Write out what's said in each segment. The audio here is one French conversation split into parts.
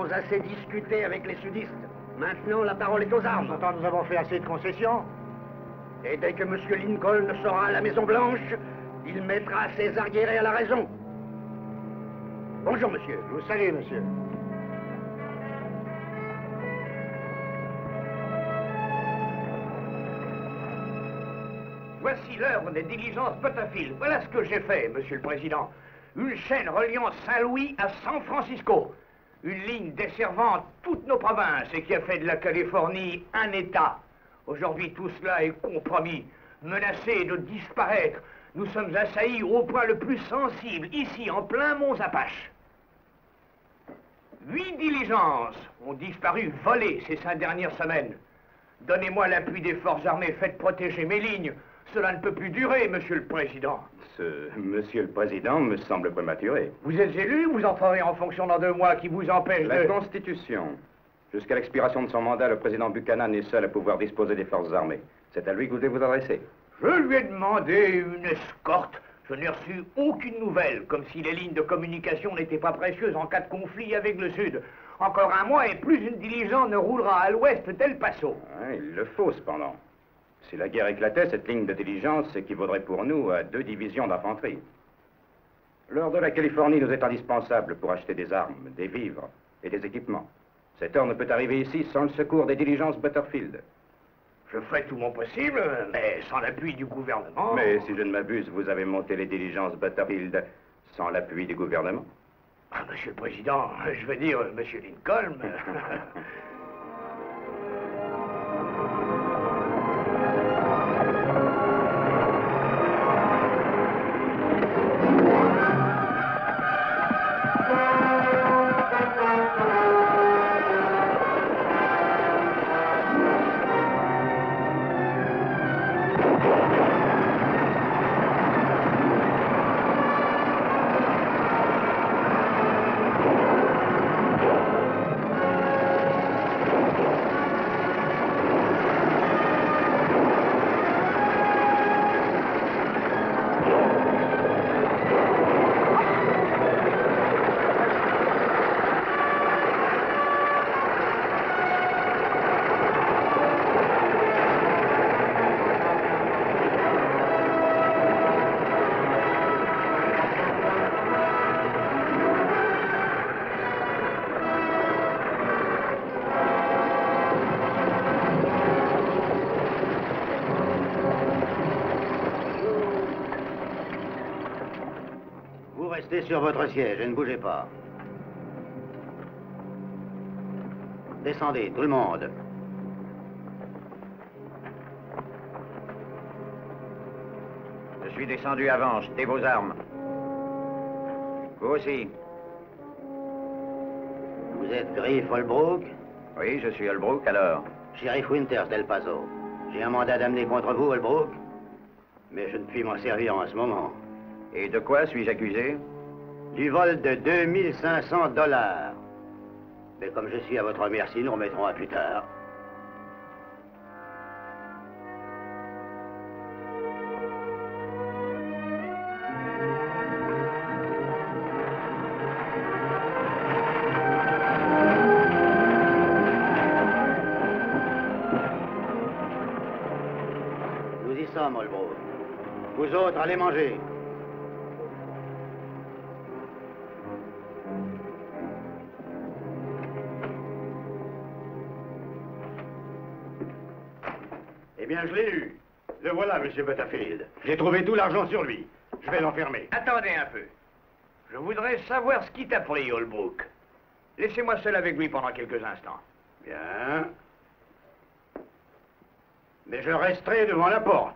avons assez discuté avec les sudistes. Maintenant, la parole est aux armes. Pourtant, nous avons fait assez de concessions. Et dès que M. Lincoln sera à la Maison-Blanche, il mettra ses arriérés à la raison. Bonjour, monsieur. Je vous salue, monsieur. Voici l'heure des diligences Butterfield. Voilà ce que j'ai fait, Monsieur le Président. Une chaîne reliant Saint-Louis à San Francisco. Une ligne desservant toutes nos provinces et qui a fait de la Californie un État. Aujourd'hui, tout cela est compromis, menacé de disparaître. Nous sommes assaillis au point le plus sensible, ici, en plein Mont-Apache. 8 diligences ont disparu, volées ces 5 dernières semaines. Donnez-moi l'appui des forces armées, faites protéger mes lignes. Cela ne peut plus durer, Monsieur le Président. Monsieur le Président me semble prématuré. Vous êtes élu, vous entrerez en fonction dans 2 mois qui vous empêche La de... Constitution. Jusqu'à l'expiration de son mandat, le président Buchanan est seul à pouvoir disposer des forces armées. C'est à lui que vous devez vous adresser. Je lui ai demandé une escorte. Je n'ai reçu aucune nouvelle, comme si les lignes de communication n'étaient pas précieuses en cas de conflit avec le Sud. Encore un mois et plus une diligence ne roulera à l'ouest d'El Paso. Il le faut, cependant. Si la guerre éclatait, cette ligne de diligence équivaudrait pour nous à 2 divisions d'infanterie. L'heure de la Californie nous est indispensable pour acheter des armes, des vivres et des équipements. Cette heure ne peut arriver ici sans le secours des diligences Butterfield. Je ferai tout mon possible, mais sans l'appui du gouvernement... Mais si je ne m'abuse, vous avez monté les diligences Butterfield sans l'appui du gouvernement. Ah, Monsieur le Président, je veux dire, Monsieur Lincoln... Restez sur votre siège et ne bougez pas. Descendez, tout le monde. Je suis descendu avant, jetez vos armes. Vous aussi. Vous êtes Griff Holbrook? Oui, je suis Holbrook, alors. Sheriff Winters d'El Paso. J'ai un mandat d'amener contre vous, Holbrook, mais je ne puis m'en servir en ce moment. Et de quoi suis-je accusé? Du vol de 2500 $. Mais comme je suis à votre merci, nous remettrons à plus tard. Nous y sommes, Holbrook. Vous autres, allez manger. Eh bien, je l'ai eu. Le voilà, Monsieur Butterfield. J'ai trouvé tout l'argent sur lui. Je vais l'enfermer. Attendez un peu. Je voudrais savoir ce qui t'a pris, Holbrook. Laissez-moi seul avec lui pendant quelques instants. Bien. Mais je resterai devant la porte.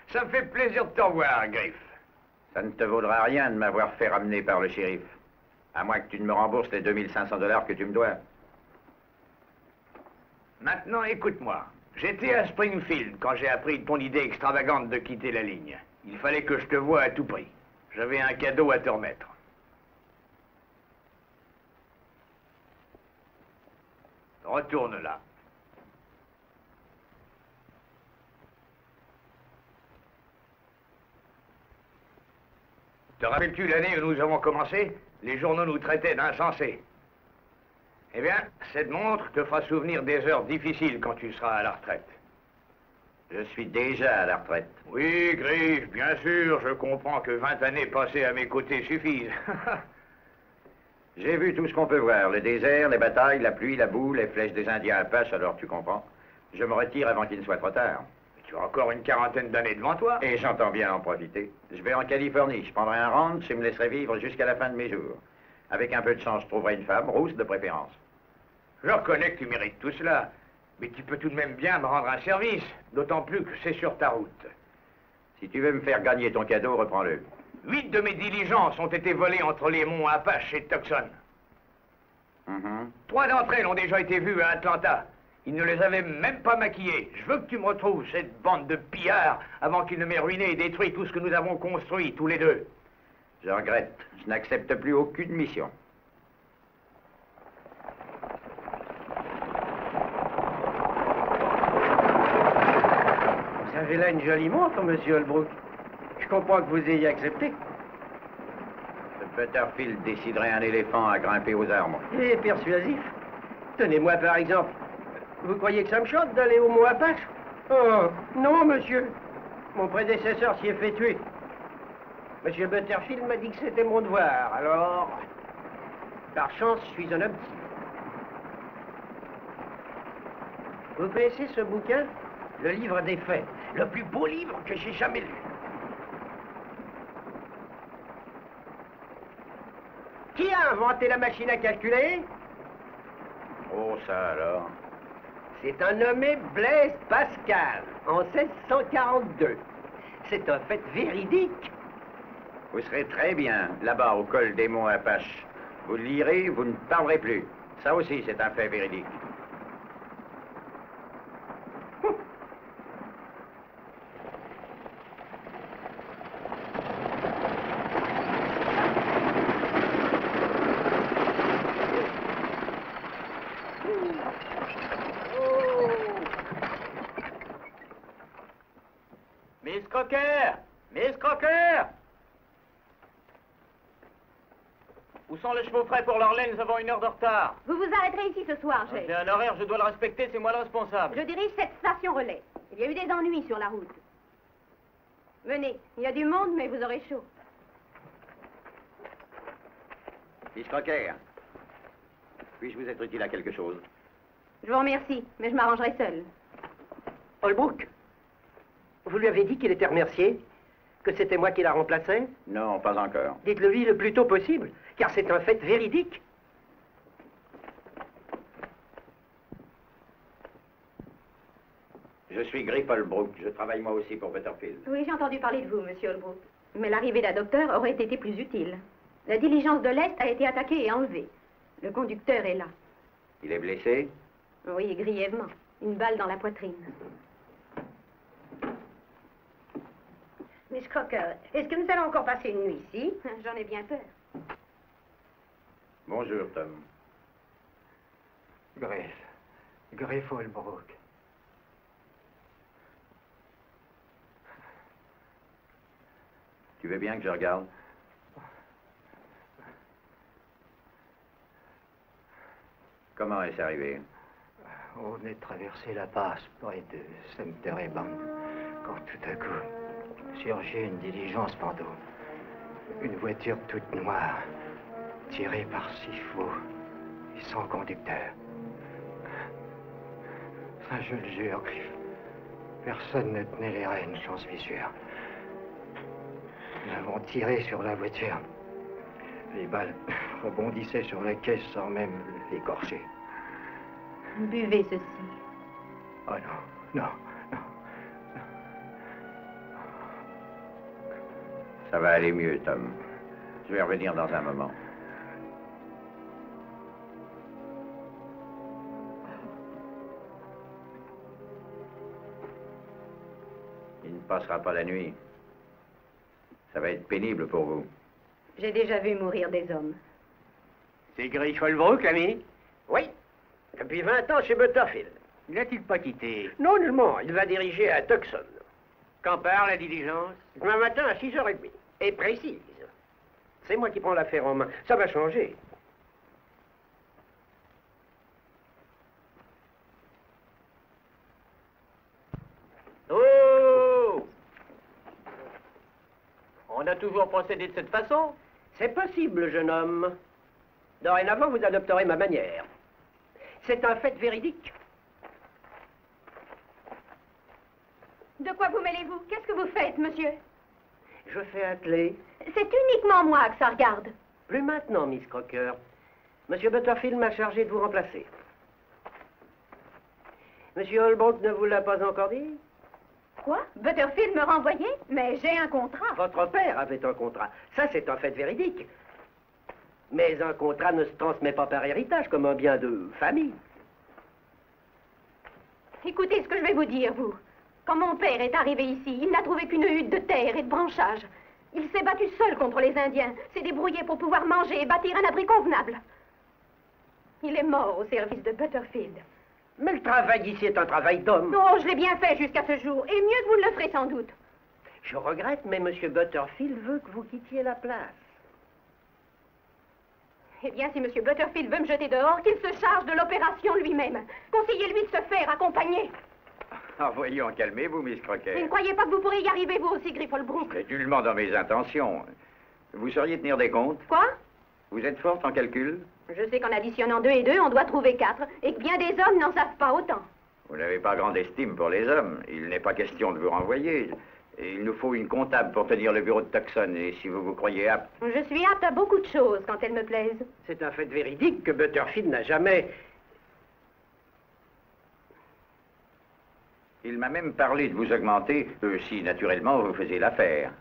Ça me fait plaisir de te revoir, Griff. Ça ne te vaudra rien de m'avoir fait ramener par le shérif. À moins que tu ne me rembourses les 2500 $ que tu me dois. Maintenant, écoute-moi. J'étais à Springfield quand j'ai appris ton idée extravagante de quitter la ligne. Il fallait que je te voie à tout prix. J'avais un cadeau à te remettre. Retourne là. Te rappelles-tu l'année où nous avons commencé? Les journaux nous traitaient d'insensés. Eh bien, cette montre te fera souvenir des heures difficiles quand tu seras à la retraite. Je suis déjà à la retraite. Oui, Griff, bien sûr, je comprends que 20 années passées à mes côtés suffisent. J'ai vu tout ce qu'on peut voir. Le désert, les batailles, la pluie, la boue, les flèches des Indiens apaches, alors tu comprends. Je me retire avant qu'il ne soit trop tard. Tu as encore une quarantaine d'années devant toi. Et j'entends bien en profiter. Je vais en Californie, je prendrai un ranch et me laisserai vivre jusqu'à la fin de mes jours. Avec un peu de chance, je trouverai une femme, rousse de préférence. Je reconnais que tu mérites tout cela. Mais tu peux tout de même bien me rendre un service, d'autant plus que c'est sur ta route. Si tu veux me faire gagner ton cadeau, reprends-le. 8 de mes diligences ont été volées entre les monts Apache et Tucson. 3 d'entre elles ont déjà été vues à Atlanta. Ils ne les avaient même pas maquillées. Je veux que tu me retrouves cette bande de pillards avant qu'ils ne m'aient ruiné et détruit tout ce que nous avons construit, tous les deux. Je regrette. Je n'accepte plus aucune mission. Vous avez là une jolie montre, monsieur Holbrook. Je comprends que vous ayez accepté. Ce Butterfield déciderait un éléphant à grimper aux arbres. Il est persuasif. Tenez-moi par exemple. Vous croyez que ça me choque d'aller au Mont Apache? Oh, non, monsieur. Mon prédécesseur s'y est fait tuer. Monsieur Butterfield m'a dit que c'était mon devoir, alors... Par chance, je suis un homme petit. Vous connaissez ce bouquin? Le livre des faits. Le plus beau livre que j'ai jamais lu. Qui a inventé la machine à calculer? Oh, ça alors. C'est un nommé Blaise Pascal, en 1642. C'est un fait véridique. Vous serez très bien là-bas au col des monts Apache. Vous le lirez, vous ne parlerez plus. Ça aussi, c'est un fait véridique. Miss Crocker! Miss Crocker! Où sont les chevaux frais pour l'Orlais? Nous avons 1 heure de retard. Vous vous arrêterez ici ce soir, Jay. C'est un horaire, je dois le respecter, c'est moi le responsable. Je dirige cette station relais. Il y a eu des ennuis sur la route. Venez, il y a du monde, mais vous aurez chaud. Miss Crocker, puis-je vous être utile à quelque chose? Je vous remercie, mais je m'arrangerai seule. Holbrook, vous lui avez dit qu'il était remercié? Que c'était moi qui la remplaçais? Non, pas encore. Dites-le-lui le plus tôt possible, car c'est un fait véridique. Je suis Griff Holbrook. Je travaille moi aussi pour Butterfield. Oui, j'ai entendu parler de vous, monsieur Holbrook. Mais l'arrivée d'un docteur aurait été plus utile. La diligence de l'Est a été attaquée et enlevée. Le conducteur est là. Il est blessé? Oui, grièvement. Une balle dans la poitrine. Miss Crocker, est-ce que nous allons encore passer une nuit ici? J'en ai bien peur. Bonjour, Tom. Griff Holbrook. Tu veux bien que je regarde? Comment est-ce arrivé? On venait de traverser la passe près de Sumter-et-Band, quand tout à coup surgit une diligence fantôme. Une voiture toute noire, tirée par 6 chevaux et sans conducteur. Ça, je le jure, Griff. Personne ne tenait les rênes, j'en suis sûr. Nous avons tiré sur la voiture. Les balles rebondissaient sur la caisse sans même l'écorcher. Buvez ceci. Oh non. Ça va aller mieux, Tom. Je vais revenir dans un moment. Il ne passera pas la nuit. Ça va être pénible pour vous. J'ai déjà vu mourir des hommes. C'est Griff Holbrook, l'ami? Oui. Depuis 20 ans chez Butterfield. Ne l'a-t-il pas quitté? Non, nullement. Il va diriger à Tucson. Quand part la diligence? Demain matin à 6h30. Et précise. C'est moi qui prends l'affaire en main. Ça va changer. Oh! On a toujours procédé de cette façon? C'est possible, jeune homme. Dorénavant, vous adopterez ma manière. C'est un fait véridique. De quoi vous mêlez-vous? Qu'est-ce que vous faites, monsieur? Je fais atteler. C'est uniquement moi que ça regarde. Plus maintenant, Miss Crocker. Monsieur Butterfield m'a chargé de vous remplacer. Monsieur Holbrook ne vous l'a pas encore dit? Quoi? Butterfield me renvoyait? Mais j'ai un contrat. Votre père avait un contrat. Ça, c'est un fait véridique. Mais un contrat ne se transmet pas par héritage comme un bien de famille. Écoutez ce que je vais vous dire, vous. Quand mon père est arrivé ici, il n'a trouvé qu'une hutte de terre et de branchages. Il s'est battu seul contre les Indiens, s'est débrouillé pour pouvoir manger et bâtir un abri convenable. Il est mort au service de Butterfield. Mais le travail ici est un travail d'homme. Oh, je l'ai bien fait jusqu'à ce jour, et mieux que vous ne le ferez sans doute. Je regrette, mais Monsieur Butterfield veut que vous quittiez la place. Eh bien, si Monsieur Butterfield veut me jeter dehors, qu'il se charge de l'opération lui-même. Conseillez-lui de se faire accompagner. Ah, voyons, calmez-vous, Miss Crocker. Vous ne croyez pas que vous pourrez y arriver, vous aussi, Griffelbrook? C'est nullement dans mes intentions. Vous sauriez tenir des comptes? Quoi? Vous êtes forte en calcul? Je sais qu'en additionnant 2 et 2, on doit trouver 4, et que bien des hommes n'en savent pas autant. Vous n'avez pas grande estime pour les hommes. Il n'est pas question de vous renvoyer. Et il nous faut une comptable pour tenir le bureau de Tucson, et si vous vous croyez apte... Je suis apte à beaucoup de choses quand elles me plaisent. C'est un fait véridique que Butterfield n'a jamais... Il m'a même parlé de vous augmenter, si naturellement vous faisiez l'affaire.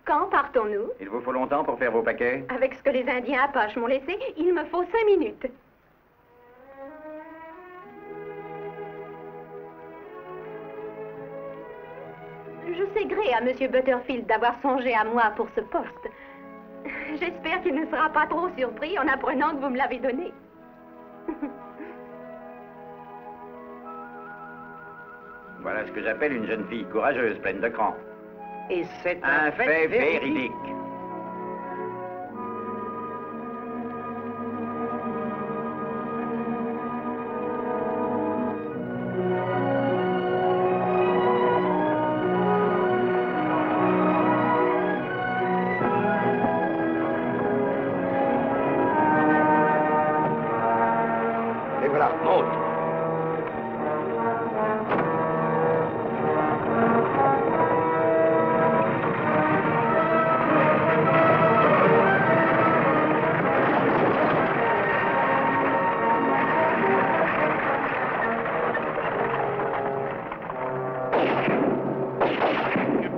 Quand partons-nous? Il vous faut longtemps pour faire vos paquets? Avec ce que les Indiens Apaches m'ont laissé, il me faut 5 minutes. Je sais gré à Monsieur Butterfield d'avoir songé à moi pour ce poste. J'espère qu'il ne sera pas trop surpris en apprenant que vous me l'avez donné. Voilà ce que j'appelle une jeune fille courageuse, pleine de cran. Et c'est Un fait véridique. Et voilà, monte.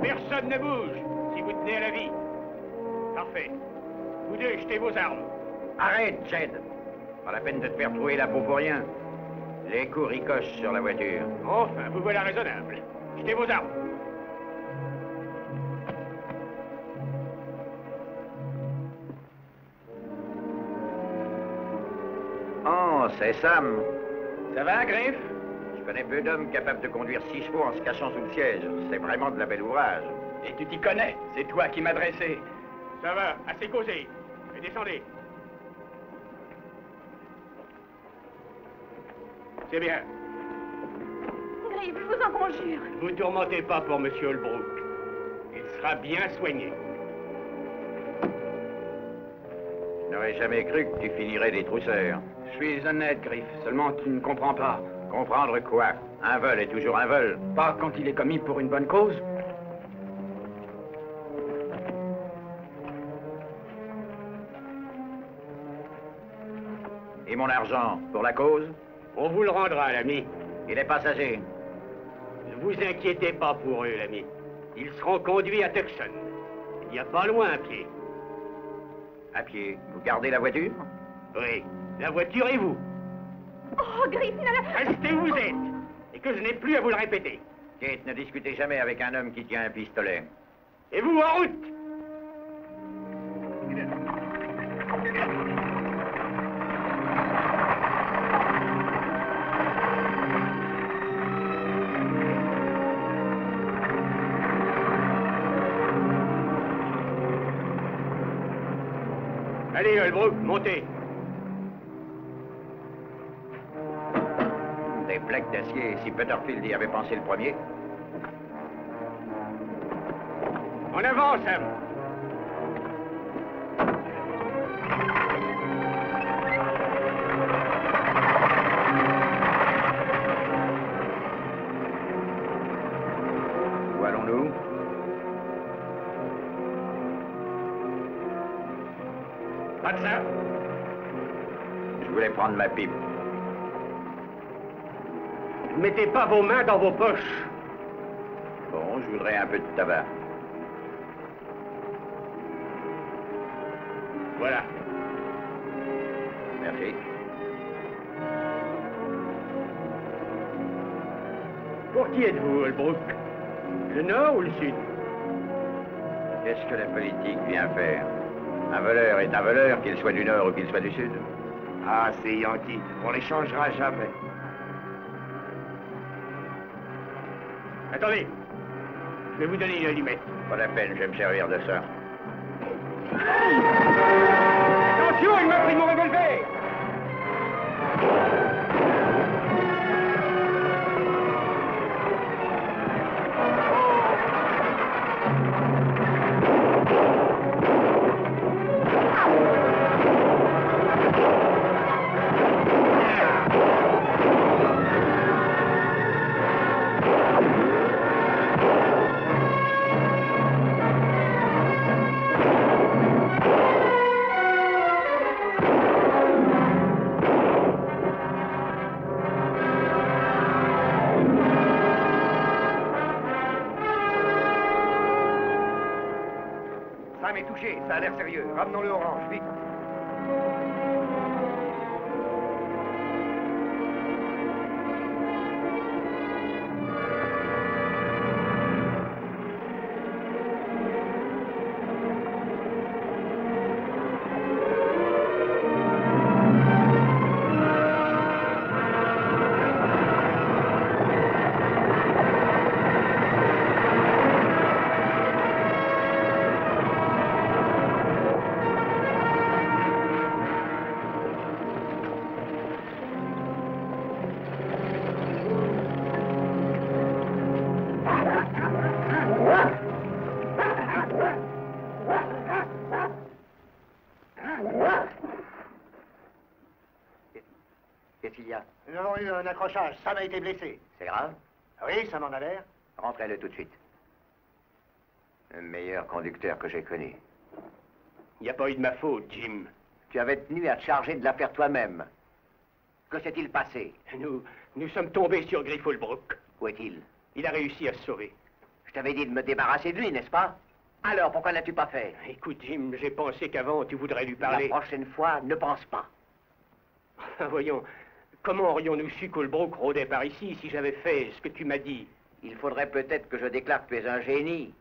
Personne ne bouge, si vous tenez à la vie. Parfait. Vous deux, jetez vos armes. Arrête, Jed. Pas la peine de te faire trouver la peau pour rien. Les coups ricochent sur la voiture. Enfin, vous voilà raisonnable. Jetez vos armes. Oh, c'est Sam. Ça va, Griff? Je connais peu d'hommes capables de conduire 6 chevaux en se cachant sous le siège. C'est vraiment de la belle ouvrage. Et tu t'y connais. C'est toi qui m'as dressé. Ça va, assez causé. Et descendez. C'est bien. Griff, je vous en conjure. Ne vous tourmentez pas pour Monsieur Holbrook. Il sera bien soigné. Je n'aurais jamais cru que tu finirais des trousseurs. Je suis honnête, Griff. Seulement, tu ne comprends pas. Comprendre quoi? Un vol est toujours un vol. Pas quand il est commis pour une bonne cause. Et mon argent, pour la cause? On vous le rendra, l'ami. Et les passagers? Ne vous inquiétez pas pour eux, l'ami. Ils seront conduits à Tucson. Il n'y a pas loin à pied. À pied. Vous gardez la voiture? Oui, la voiture et vous. Oh, Griff, Restez où vous êtes. Et que je n'ai plus à vous le répéter. Kate, ne discutez jamais avec un homme qui tient un pistolet. Et vous, en route! Allez, Holbrook, montez. Des plaques d'acier, si Butterfield y avait pensé le premier. En avant, Sam. Où allons-nous? Pas de ça. Je voulais prendre ma pipe. Ne mettez pas vos mains dans vos poches. Bon, je voudrais un peu de tabac. Voilà. Merci. Pour qui êtes-vous, Holbrook? Le Nord ou le Sud? Qu'est-ce que la politique vient faire? Un voleur est un voleur, qu'il soit du Nord ou qu'il soit du Sud. Ah, c'est Yankee. On les changera jamais. Attendez. Je vais vous donner une allumette. Pas la peine, je vais me servir de ça. Attention, il m'a pris mon revolver! Sam est touché, ça a l'air sérieux. Ramenons-le orange, vite. Qu'est-ce qu'il y a? Nous avons eu un accrochage. Sam a été blessé. C'est grave? Oui, ça m'en a l'air. Rentrez-le tout de suite. Le meilleur conducteur que j'ai connu. Il n'y a pas eu de ma faute, Jim. Tu avais tenu à te charger de l'affaire toi-même. Que s'est-il passé? Nous sommes tombés sur Griff Holbrook. Où est-il? Il a réussi à se sauver. Je t'avais dit de me débarrasser de lui, n'est-ce pas? Alors, pourquoi n'as-tu pas fait? Écoute, Jim, j'ai pensé qu'avant, tu voudrais lui parler. La prochaine fois, ne pense pas. Voyons, comment aurions-nous su qu'Holbrook rôdait par ici si j'avais fait ce que tu m'as dit? Il faudrait peut-être que je déclare que tu es un génie.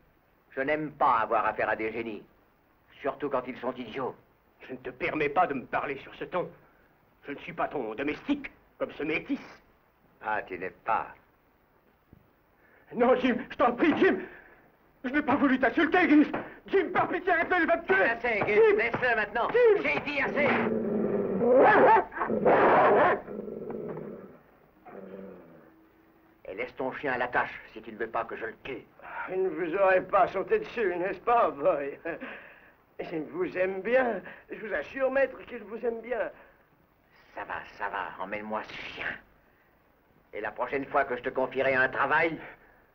Je n'aime pas avoir affaire à des génies. Surtout quand ils sont idiots. Je ne te permets pas de me parler sur ce ton. Je ne suis pas ton domestique, comme ce métis. Ah, tu n'es pas. Non, Jim, je t'en prie, Jim. Je n'ai pas voulu t'insulter, Griff. Jim, par pitié, arrête-le, il va te tuer. Assez, Griff, laisse-le maintenant. Jim. J'ai dit assez. Et laisse ton chien à la tâche si tu ne veux pas que je le tue. Il ne vous aurait pas sauté dessus, n'est-ce pas, boy? Il vous aime bien. Je vous assure, maître, qu'il vous aime bien. Ça va, emmène-moi ce chien. Et la prochaine fois que je te confierai un travail,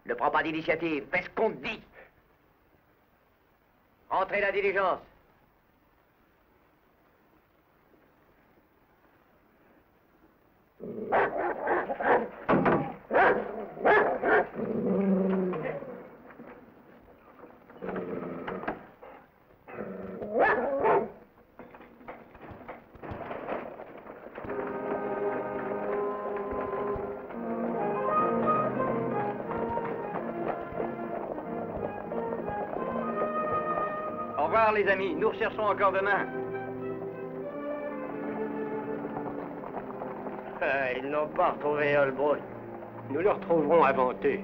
ne prends pas d'initiative, fais ce qu'on te dit. Entrez la diligence. Au revoir, les amis. Nous rechercherons encore demain. Ils n'ont pas retrouvé Holbrook. Nous le retrouverons avant eux.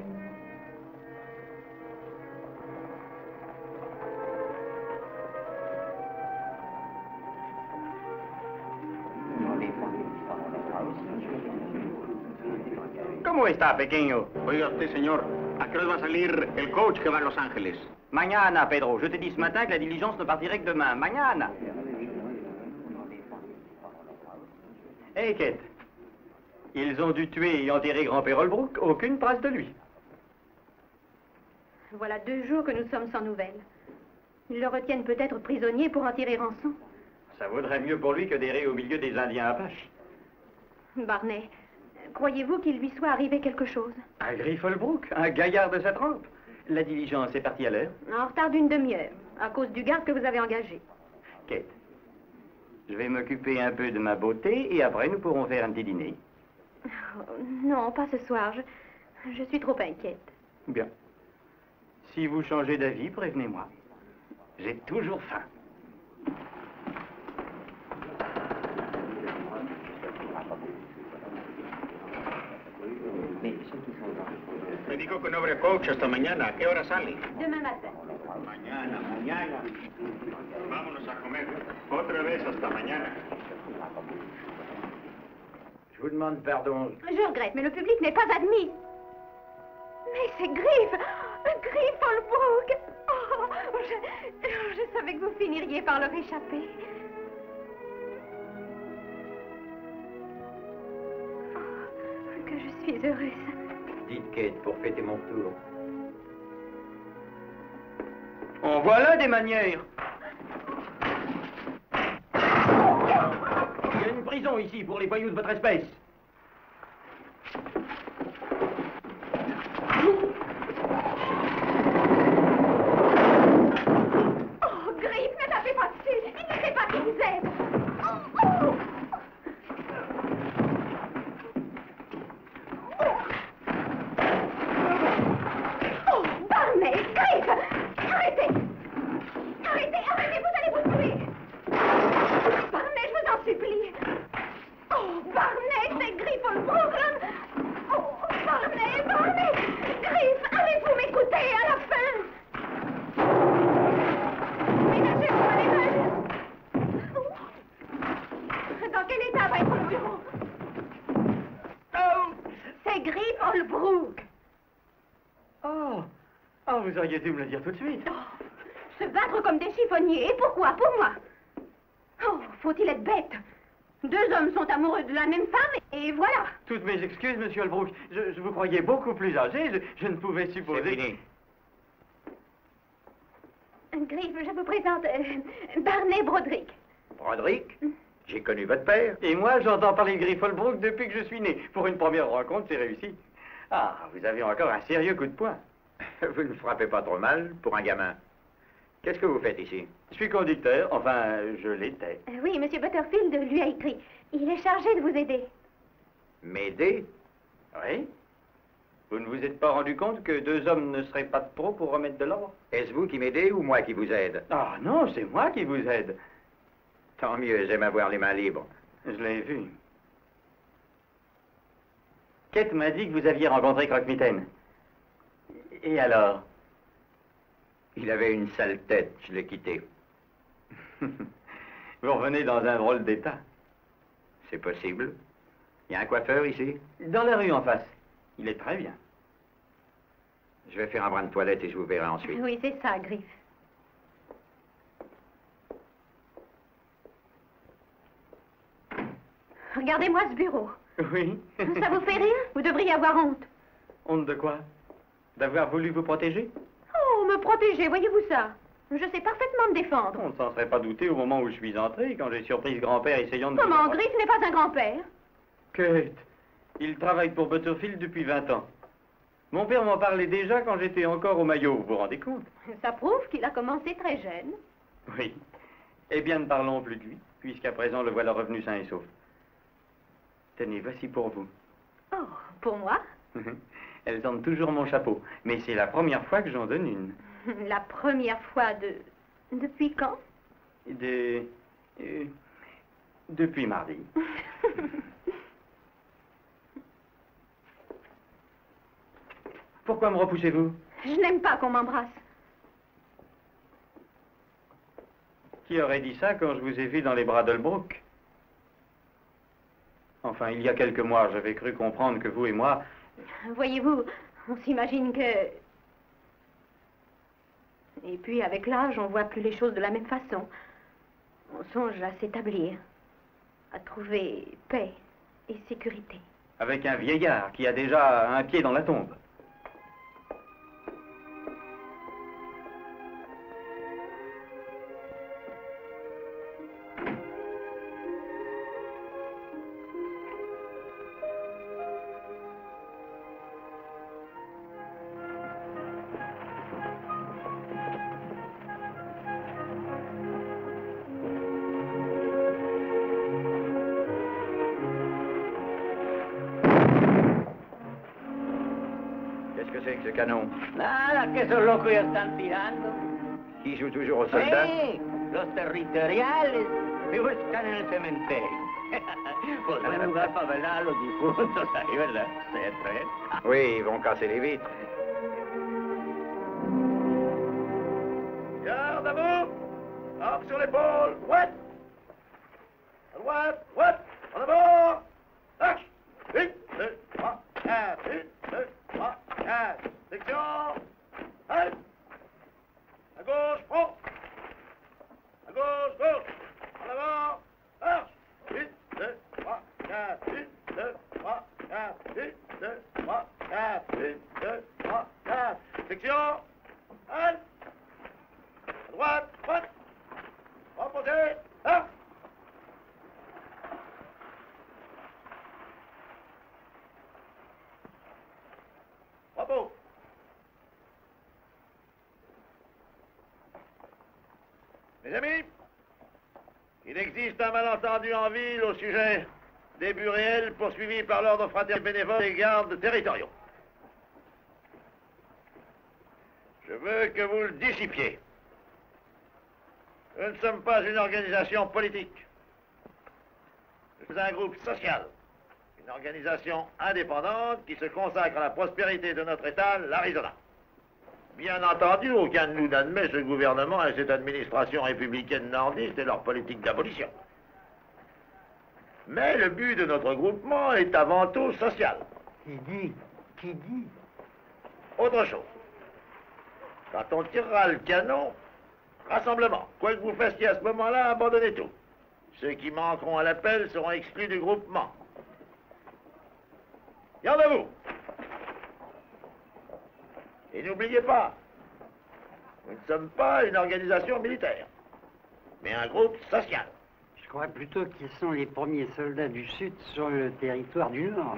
¿Cómo está, pequeño? Oiga usted, señor, ¿a qué hora va a salir el coach que va a Los Ángeles? Mañana, Pedro. Je t'ai dit ce matin que la diligence ne partirait que demain. Mañana. Hey, Kate. Ils ont dû tuer et enterrer grand-père Holbrook. Aucune trace de lui. Voilà 2 jours que nous sommes sans nouvelles. Ils le retiennent peut-être prisonnier pour en tirer rançon. Ça vaudrait mieux pour lui que d'errer au milieu des Indiens Apaches. Barney, croyez-vous qu'il lui soit arrivé quelque chose? Un Griff Holbrook, un gaillard de sa trempe. La diligence est partie à l'heure. En retard d'1 demi-heure, à cause du garde que vous avez engagé. Kate, je vais m'occuper un peu de ma beauté et après nous pourrons faire un petit dîner. Oh, non, pas ce soir. Je suis trop inquiète. Bien. Si vous changez d'avis, prévenez-moi. J'ai toujours faim. Me dijo que no habrá coach hasta mañana. ¿A qué hora sale? Demain matin. Mañana. Vámonos a comer. Otra vez hasta mañana. Je vous demande pardon. Je regrette, mais le public n'est pas admis. Mais c'est Griff! Griff Holbrook! Oh, je savais que vous finiriez par leur échapper. Oh, que je suis heureuse. Dites Kate, pour fêter mon retour. En voilà des manières. Il y a une prison ici pour les voyous de votre espèce. Oh, Griff, ne tapez pas dessus. Il ne sait pas qui vous êtes. Oh, oh. Oh, Barney, Griff, arrêtez. Arrêtez, vous allez vous tuer. Barney, je vous en supplie. Oh, Barney, c'est Griff Holbrook. Oh, Barney. Griff, allez-vous m'écouter à la fin? Ménagez-vous à l'éveil. Dans quel état va être le bureau? Oh, c'est Griff Holbrook. Oh, vous auriez dû me le dire tout de suite. Oh, se battre comme des chiffonniers. Et pourquoi? Pour moi. Oh, faut-il être bête? 2 hommes sont amoureux de la même femme, et voilà. Toutes mes excuses, monsieur Holbrook. Je vous croyais beaucoup plus âgé. Je ne pouvais supposer... C'est fini. Griff, je vous présente Barney Broderick. Broderick? J'ai connu votre père. Et moi, j'entends parler de Griff Holbrook depuis que je suis né. Pour une première rencontre, c'est réussi. Ah, vous avez encore un sérieux coup de poing. Vous ne frappez pas trop mal pour un gamin. Qu'est-ce que vous faites ici? Je suis conducteur, enfin, je l'étais. Oui, Monsieur Butterfield lui a écrit. Il est chargé de vous aider. M'aider? Oui? Vous ne vous êtes pas rendu compte que 2 hommes ne seraient pas de trop pour remettre de l'ordre? Est-ce vous qui m'aidez ou moi qui vous aide? Ah non, c'est moi qui vous aide. Tant mieux, j'aime avoir les mains libres. Je l'ai vu. Kate m'a dit que vous aviez rencontré Croque-Mitaine. Et alors? Il avait une sale tête, je l'ai quitté. Vous revenez dans un drôle d'état. C'est possible. Il y a un coiffeur ici? Dans la rue en face. Il est très bien. Je vais faire un brin de toilette et je vous verrai ensuite. Oui, c'est ça, Griff. Regardez-moi ce bureau. Oui. Ça vous fait rire? Vous devriez avoir honte. Honte de quoi? D'avoir voulu vous protéger? Oh, me protéger, voyez-vous ça? Je sais parfaitement me défendre. On ne s'en serait pas douté au moment où je suis entré, quand j'ai surpris ce grand-père essayant de... Comment? Griff n'est pas un grand-père. Kate, il travaille pour Butterfield depuis 20 ans. Mon père m'en parlait déjà quand j'étais encore au maillot, vous vous rendez compte? Ça prouve qu'il a commencé très jeune. Oui. Eh bien, ne parlons plus de lui, puisqu'à présent le voilà revenu sain et sauf. Tenez, voici pour vous. Oh, pour moi? Elles tendent toujours mon chapeau, mais c'est la première fois que j'en donne une. La première fois de... Depuis quand? Depuis mardi. Pourquoi me repoussez-vous? Je n'aime pas qu'on m'embrasse. Qui aurait dit ça quand je vous ai vu dans les bras d'Holbrook? Enfin, il y a quelques mois, j'avais cru comprendre que vous et moi, Voyez-vous, on s'imagine que... Et puis, avec l'âge, on voit plus les choses de la même façon. On songe à s'établir, à trouver paix et sécurité. Avec un vieillard qui a déjà un pied dans la tombe. Qu'est-ce que c'est que ce canon? Nada, que esos locos ya están tirando. Qui joue toujours aux soldats? Sí, los territoriales se buscan en el cementerio. Podrán jugar para velar a los difuntos ahí, ¿verdad? Oui, ils vont casser les vitres. Garde à vous! Arme sur l'épaule! Droite! À droite! Droite! En avant! Marche! 1, 2, 3, 4! 1, 2, 3, 4! Section! Allez! À gauche, front! À gauche, gauche! En avant! Marche! 1, 2, 3, 4! 1, 2, 3, 4! 1, 2, 3, 4! 1, 2, 3, 4! Section! Allez! À droite, droite! Reposez! Là! Repos! Mes amis, il existe un malentendu en ville au sujet des buts réels poursuivis par l'ordre fraternel bénévole des gardes territoriaux. Je veux que vous le dissipiez. Nous ne sommes pas une organisation politique. Nous sommes un groupe social, une organisation indépendante qui se consacre à la prospérité de notre État, l'Arizona. Bien entendu, aucun de nous n'admet ce gouvernement et cette administration républicaine nordiste et leur politique d'abolition. Mais le but de notre groupement est avant tout social. Qui dit? Autre chose. Quand on tirera le canon, rassemblement. Quoi que vous fassiez à ce moment-là, abandonnez tout. Ceux qui manqueront à l'appel seront exclus du groupement. Garde à vous. Et n'oubliez pas, nous ne sommes pas une organisation militaire, mais un groupe social. Je crois plutôt qu'ils sont les premiers soldats du Sud sur le territoire du Nord.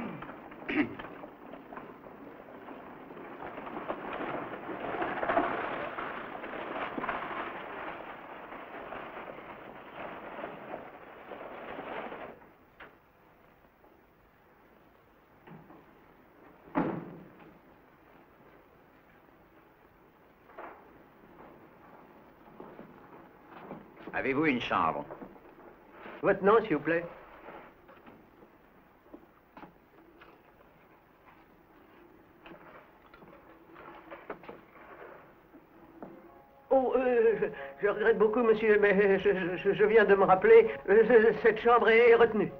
Avez-vous une chambre? Votre nom, s'il vous plaît? Oh, je regrette beaucoup, monsieur, mais je viens de me rappeler, cette chambre est retenue.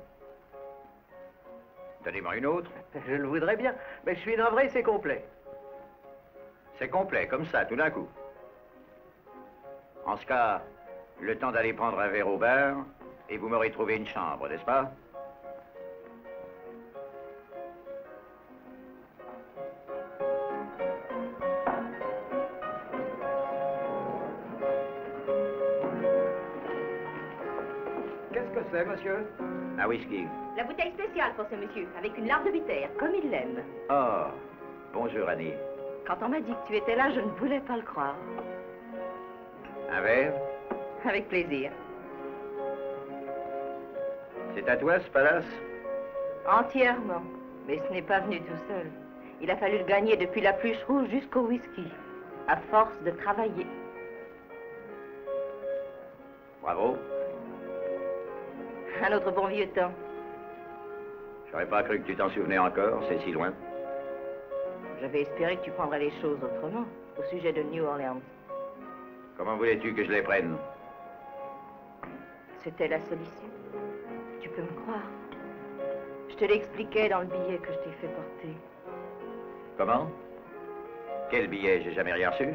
Donnez-moi une autre. Je le voudrais bien, mais je suis navré, c'est complet. C'est complet, comme ça, tout d'un coup. En ce cas, le temps d'aller prendre un verre au bar, et vous m'aurez trouvé une chambre, n'est-ce pas? Qu'est-ce que c'est, monsieur? Un whisky. La bouteille spéciale pour ce monsieur, avec une larde de bitter, comme il l'aime. Oh, bonjour Annie. Quand on m'a dit que tu étais là, je ne voulais pas le croire. Un verre? Avec plaisir. C'est à toi, ce palace? Entièrement. Mais ce n'est pas venu tout seul. Il a fallu le gagner depuis la pluche rouge jusqu'au whisky, à force de travailler. Bravo. Un autre bon vieux temps. J'aurais pas cru que tu t'en souvenais encore, c'est si loin. J'avais espéré que tu prendrais les choses autrement, au sujet de New Orleans. Comment voulais-tu que je les prenne? C'était la solution. Tu peux me croire. Je te l'expliquais dans le billet que je t'ai fait porter. Comment? Quel billet? J'ai jamais rien reçu.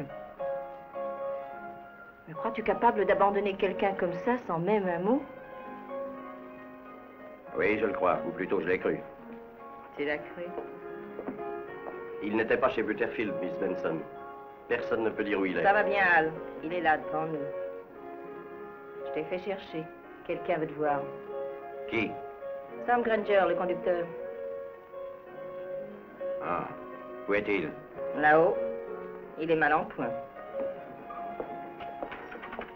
Me crois-tu capable d'abandonner quelqu'un comme ça sans même un mot? Oui, je le crois, ou plutôt je l'ai cru. Tu l'as cru? Il n'était pas chez Butterfield, Miss Benson. Personne ne peut dire où il est. Ça va bien, Al. Il est là devant nous. Je t'ai fait chercher. Quelqu'un veut te voir. Qui? Sam Granger, le conducteur. Ah. Où est-il? Là-haut. Il est mal en point.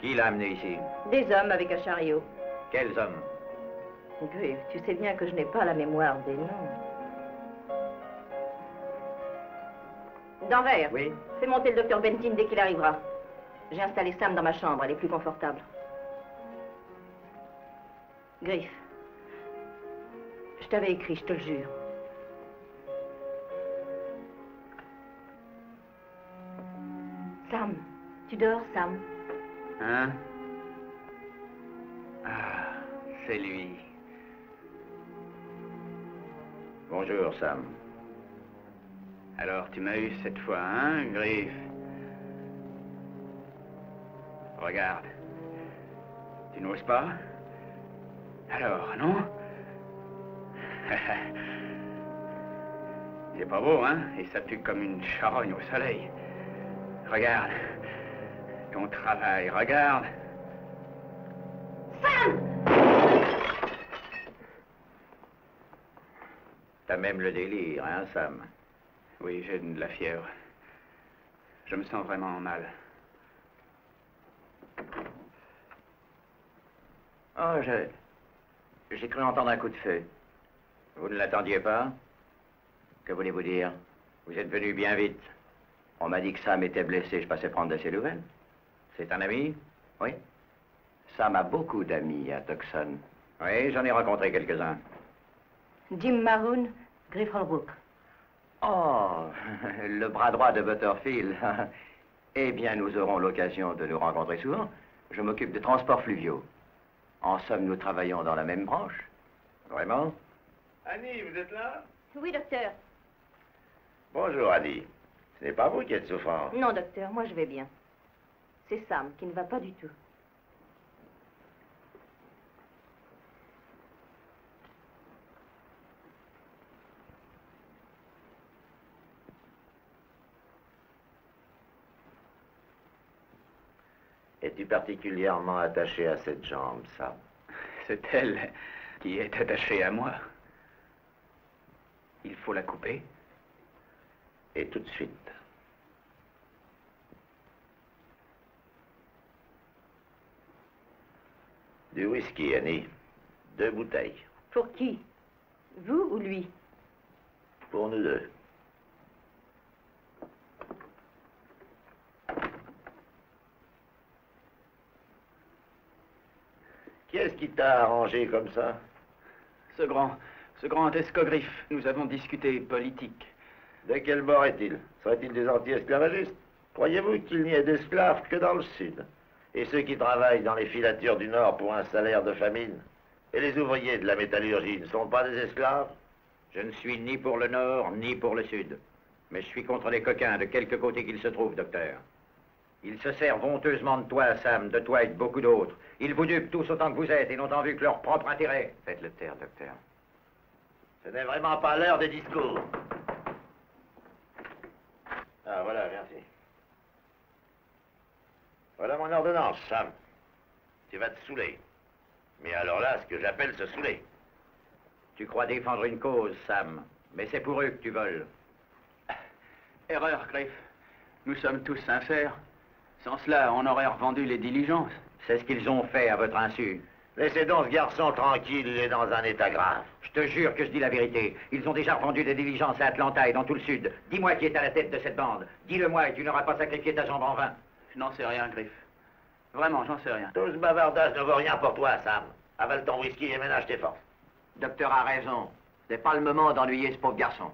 Qui l'a amené ici? Des hommes avec un chariot. Quels hommes? Griff, tu sais bien que je n'ai pas la mémoire des noms. D'Anvers. Oui? Fais monter le docteur Bentin dès qu'il arrivera. J'ai installé Sam dans ma chambre, elle est plus confortable. Griff, je t'avais écrit, je te le jure. Sam, tu dors, Sam? Hein? Ah, c'est lui. Bonjour, Sam. Alors, tu m'as eu cette fois, hein, Griff? Regarde. Tu n'oses pas? Alors, non? C'est pas beau, hein? Et ça tue comme une charogne au soleil. Regarde. Ton travail, regarde. Sam! T'as même le délire, hein, Sam? Oui, j'ai de la fièvre. Je me sens vraiment mal. Oh, j'ai cru entendre un coup de feu. Vous ne l'attendiez pas? Que voulez-vous dire? Vous êtes venu bien vite. On m'a dit que Sam était blessé, je passais prendre de ses nouvelles. C'est un ami? Oui. Sam a beaucoup d'amis à Tucson. Oui, j'en ai rencontré quelques-uns. Jim Maroon, Griff Holbrook. Oh, le bras droit de Butterfield. Eh bien, nous aurons l'occasion de nous rencontrer souvent. Je m'occupe de transports fluviaux. En somme, nous travaillons dans la même branche. Vraiment? Annie, vous êtes là? Oui, docteur. Bonjour, Annie. Ce n'est pas vous qui êtes souffrant. Non, docteur, moi je vais bien. C'est Sam qui ne va pas du tout. Es-tu particulièrement attaché à cette jambe, Sam? C'est elle qui est attachée à moi. Il faut la couper. Et tout de suite. Du whisky, Annie. 2 bouteilles. Pour qui? Vous ou lui? Pour nous deux. Qu'est-ce qui t'a arrangé comme ça? Ce grand escogriffe, nous avons discuté politique. De quel bord est-il? Serait-il des anti-esclavagistes? Croyez-vous qu'il n'y ait d'esclaves que dans le Sud? Et ceux qui travaillent dans les filatures du Nord pour un salaire de famine? Et les ouvriers de la métallurgie ne sont pas des esclaves? Je ne suis ni pour le Nord, ni pour le Sud. Mais je suis contre les coquins, de quelque côté qu'ils se trouvent, docteur. Ils se servent honteusement de toi, Sam, de toi et de beaucoup d'autres. Ils vous dupent tous autant que vous êtes et n'ont en vue que leur propre intérêt. Faites-le taire, docteur. Ce n'est vraiment pas l'heure des discours. Ah, voilà, merci. Voilà mon ordonnance, Sam. Tu vas te saouler. Mais alors là, ce que j'appelle se saouler. Tu crois défendre une cause, Sam, mais c'est pour eux que tu voles. Erreur, Griff. Nous sommes tous sincères. Sans cela, on aurait revendu les diligences. C'est ce qu'ils ont fait à votre insu. Laissez donc ce garçon tranquille, il est dans un état grave. Je te jure que je dis la vérité. Ils ont déjà revendu des diligences à Atlanta et dans tout le Sud. Dis-moi qui est à la tête de cette bande. Dis-le-moi et tu n'auras pas sacrifié ta jambe en vain. Je n'en sais rien, Griff. Vraiment, j'en sais rien. Tout ce bavardage ne vaut rien pour toi, Sam. Avale ton whisky et ménage tes forces. Docteur a raison. C'est pas le moment d'ennuyer ce pauvre garçon.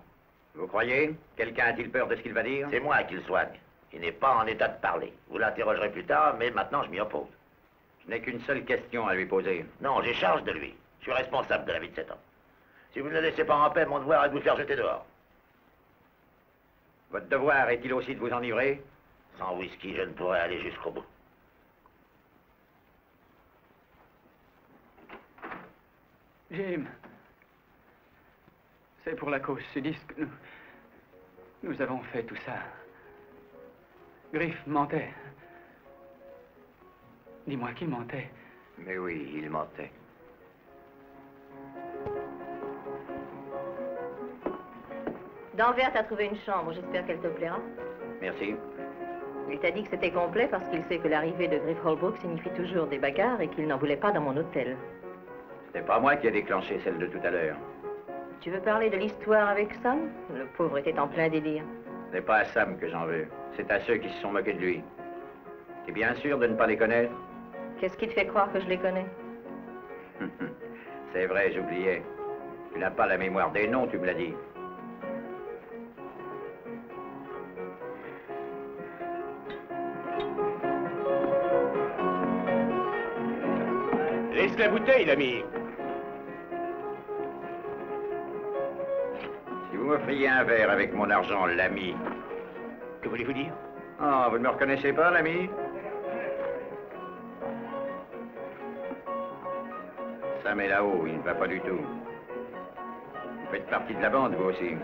Vous croyez? Quelqu'un a-t-il peur de ce qu'il va dire? C'est moi qui le soigne. Il n'est pas en état de parler. Vous l'interrogerez plus tard, mais maintenant je m'y oppose. Je n'ai qu'une seule question à lui poser. Non, j'ai charge de lui. Je suis responsable de la vie de cet homme. Si vous ne le laissez pas en paix, mon devoir est de vous faire jeter dehors. Votre devoir est-il aussi de vous enivrer? Sans whisky, je ne pourrais aller jusqu'au bout. Jim, c'est pour la cause sudiste que nous avons fait tout ça. Griff mentait. Dis-moi qu'il mentait. Mais oui, il mentait. Danvers t'a trouvé une chambre, j'espère qu'elle te plaira. Merci. Il t'a dit que c'était complet parce qu'il sait que l'arrivée de Griff Holbrook signifie toujours des bagarres et qu'il n'en voulait pas dans mon hôtel. C'est pas moi qui ai déclenché celle de tout à l'heure. Tu veux parler de l'histoire avec Sam? Le pauvre était en plein délire. Ce n'est pas à Sam que j'en veux. C'est à ceux qui se sont moqués de lui. T'es bien sûr de ne pas les connaître? Qu'est-ce qui te fait croire que je les connais? C'est vrai, j'oubliais. Tu n'as pas la mémoire des noms, tu me l'as dit. Laisse la bouteille, l'ami. Si vous m'offriez un verre avec mon argent, l'ami. Que voulez-vous dire? Ah, vous ne me reconnaissez pas, l'ami? Sam est là-haut, il ne va pas du tout. Vous faites partie de la bande, vous aussi.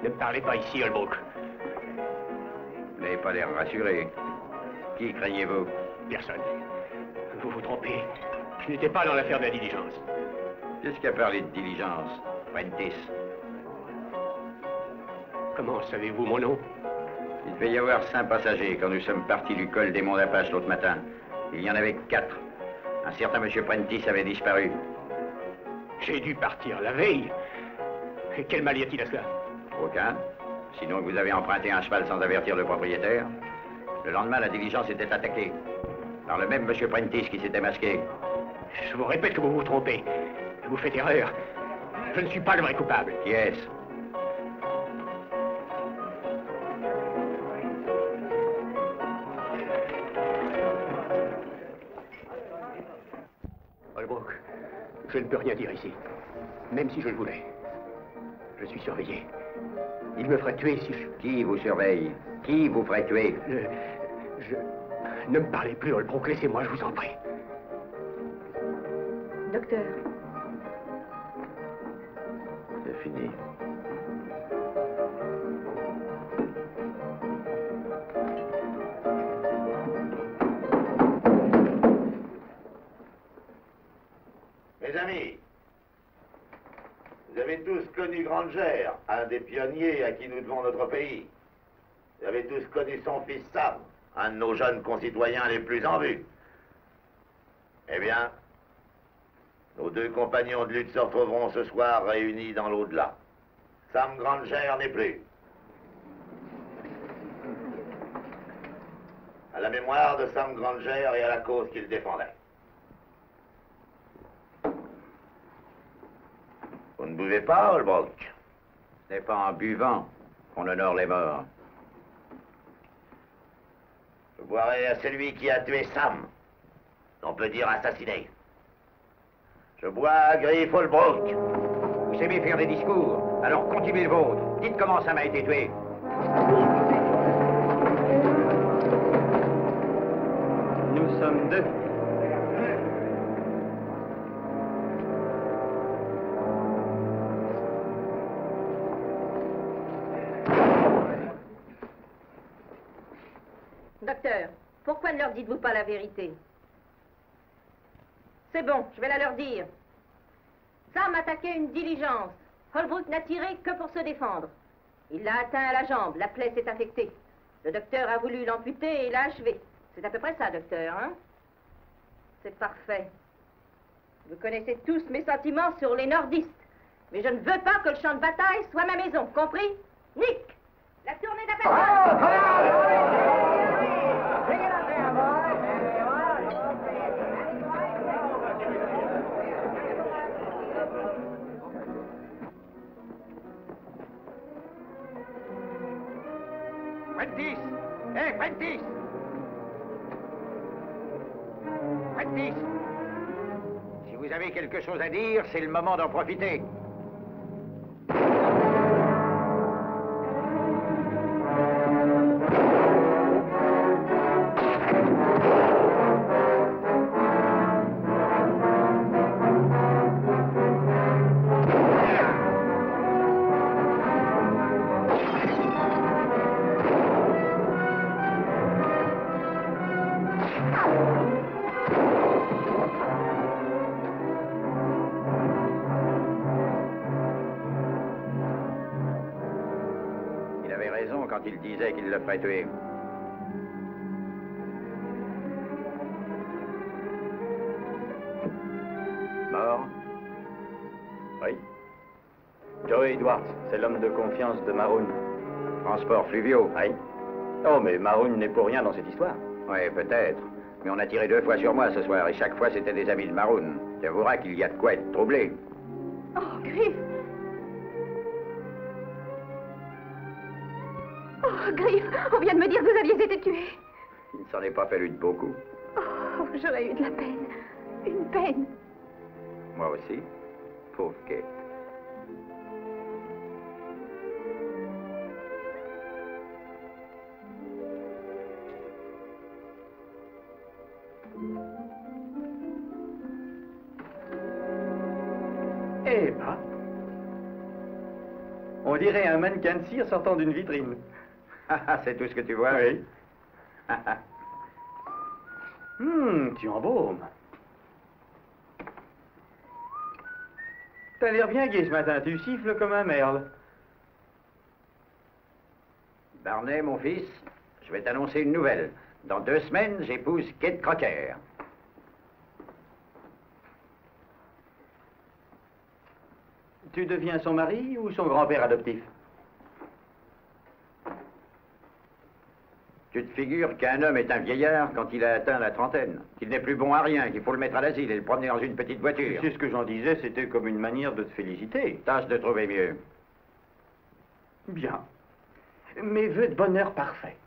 Ne me parlez pas ici, Holbrook. Vous n'avez pas l'air rassuré. Qui craignez-vous? Personne. Vous vous trompez. Je n'étais pas dans l'affaire de la diligence. Qu'est-ce qui a parlé de diligence? Prentice. Comment savez-vous mon nom? Il devait y avoir 5 passagers quand nous sommes partis du col des Monts d'Apache l'autre matin. Il y en avait 4. Un certain monsieur Prentice avait disparu. J'ai dû partir la veille. Et quel mal y a-t-il à cela? Aucun. Sinon vous avez emprunté un cheval sans avertir le propriétaire. Le lendemain, la diligence était attaquée par le même monsieur Prentice qui s'était masqué. Je vous répète que vous vous trompez. Vous faites erreur. Je ne suis pas le vrai coupable. Qui est-ce? Holbrook, je ne peux rien dire ici. Même si je le voulais. Je suis surveillé. Il me ferait tuer si je... Qui vous surveille? Qui vous ferait tuer? Ne me parlez plus, Holbrook. Laissez-moi, je vous en prie. Docteur. C'est fini. Mes amis, vous avez tous connu Granger, un des pionniers à qui nous devons notre pays. Vous avez tous connu son fils Sam, un de nos jeunes concitoyens les plus en vue. Eh bien, nos 2 compagnons de lutte se retrouveront ce soir réunis dans l'au-delà. Sam Granger n'est plus. À la mémoire de Sam Granger et à la cause qu'il défendait. Vous ne buvez pas, Holbrook? Ce n'est pas en buvant qu'on honore les morts. Je boirai à celui qui a tué Sam. On peut dire assassiné. Je bois à Griff Holbrook. Vous aimez faire des discours, alors continuez le vôtre. Dites comment Sam a été tué. Nous sommes 2. Docteur, pourquoi ne leur dites-vous pas la vérité? C'est bon, je vais la leur dire. Sam attaquait une diligence. Holbrook n'a tiré que pour se défendre. Il l'a atteint à la jambe, la plaie s'est infectée. Le docteur a voulu l'amputer et l'a achevé. C'est à peu près ça, docteur, hein? C'est parfait. Vous connaissez tous mes sentiments sur les nordistes. Mais je ne veux pas que le champ de bataille soit ma maison, compris? Nick, la tournée d'appel. Prentice! Hé, Prentice! Prentice! Si vous avez quelque chose à dire, c'est le moment d'en profiter. quand il disait qu'il le ferait tuer. Mort? Oui. Joe Edwards, c'est l'homme de confiance de Maroon. Transport fluviaux. Oui. Oh, mais Maroon n'est pour rien dans cette histoire. Oui, peut-être. Mais on a tiré 2 fois sur moi ce soir, et chaque fois c'était des amis de Maroon. Tu avoueras qu'il y a de quoi être troublé. Oh, Griff! Oh, Griff, on vient de me dire que vous aviez été tué. Il ne s'en est pas fallu de beaucoup. Oh, j'aurais eu de la peine. Une peine. Moi aussi. Pauvre Kate. Eh ben, on dirait un mannequin de cire sortant d'une vitrine. C'est tout ce que tu vois? Oui. Tu embaumes. T'as l'air bien gai ce matin, tu siffles comme un merle. Barney, mon fils, je vais t'annoncer une nouvelle. Dans 2 semaines, j'épouse Kate Crocker. Tu deviens son mari ou son grand-père adoptif? Tu te figures qu'un homme est un vieillard quand il a atteint la trentaine, qu'il n'est plus bon à rien, qu'il faut le mettre à l'asile et le promener dans une petite voiture. C'est ce que j'en disais, c'était comme une manière de te féliciter. Tâche de trouver mieux. Bien. Mes vœux de bonheur parfait.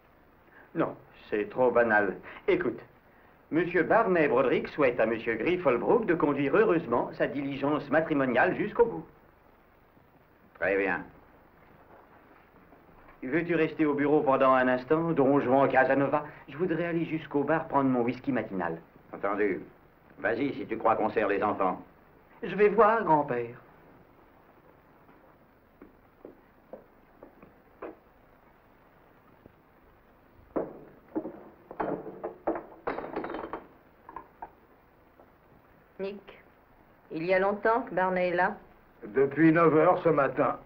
Non, c'est trop banal. Écoute, Monsieur Barney Broderick souhaite à Monsieur Griff Holbrook de conduire heureusement sa diligence matrimoniale jusqu'au bout. Très bien. Veux-tu rester au bureau pendant un instant, Don Juan Casanova? Je voudrais aller jusqu'au bar prendre mon whisky matinal. Entendu. Vas-y si tu crois qu'on sert les enfants. Je vais voir, grand-père. Nick, il y a longtemps que Barney est là? Depuis 9 heures ce matin.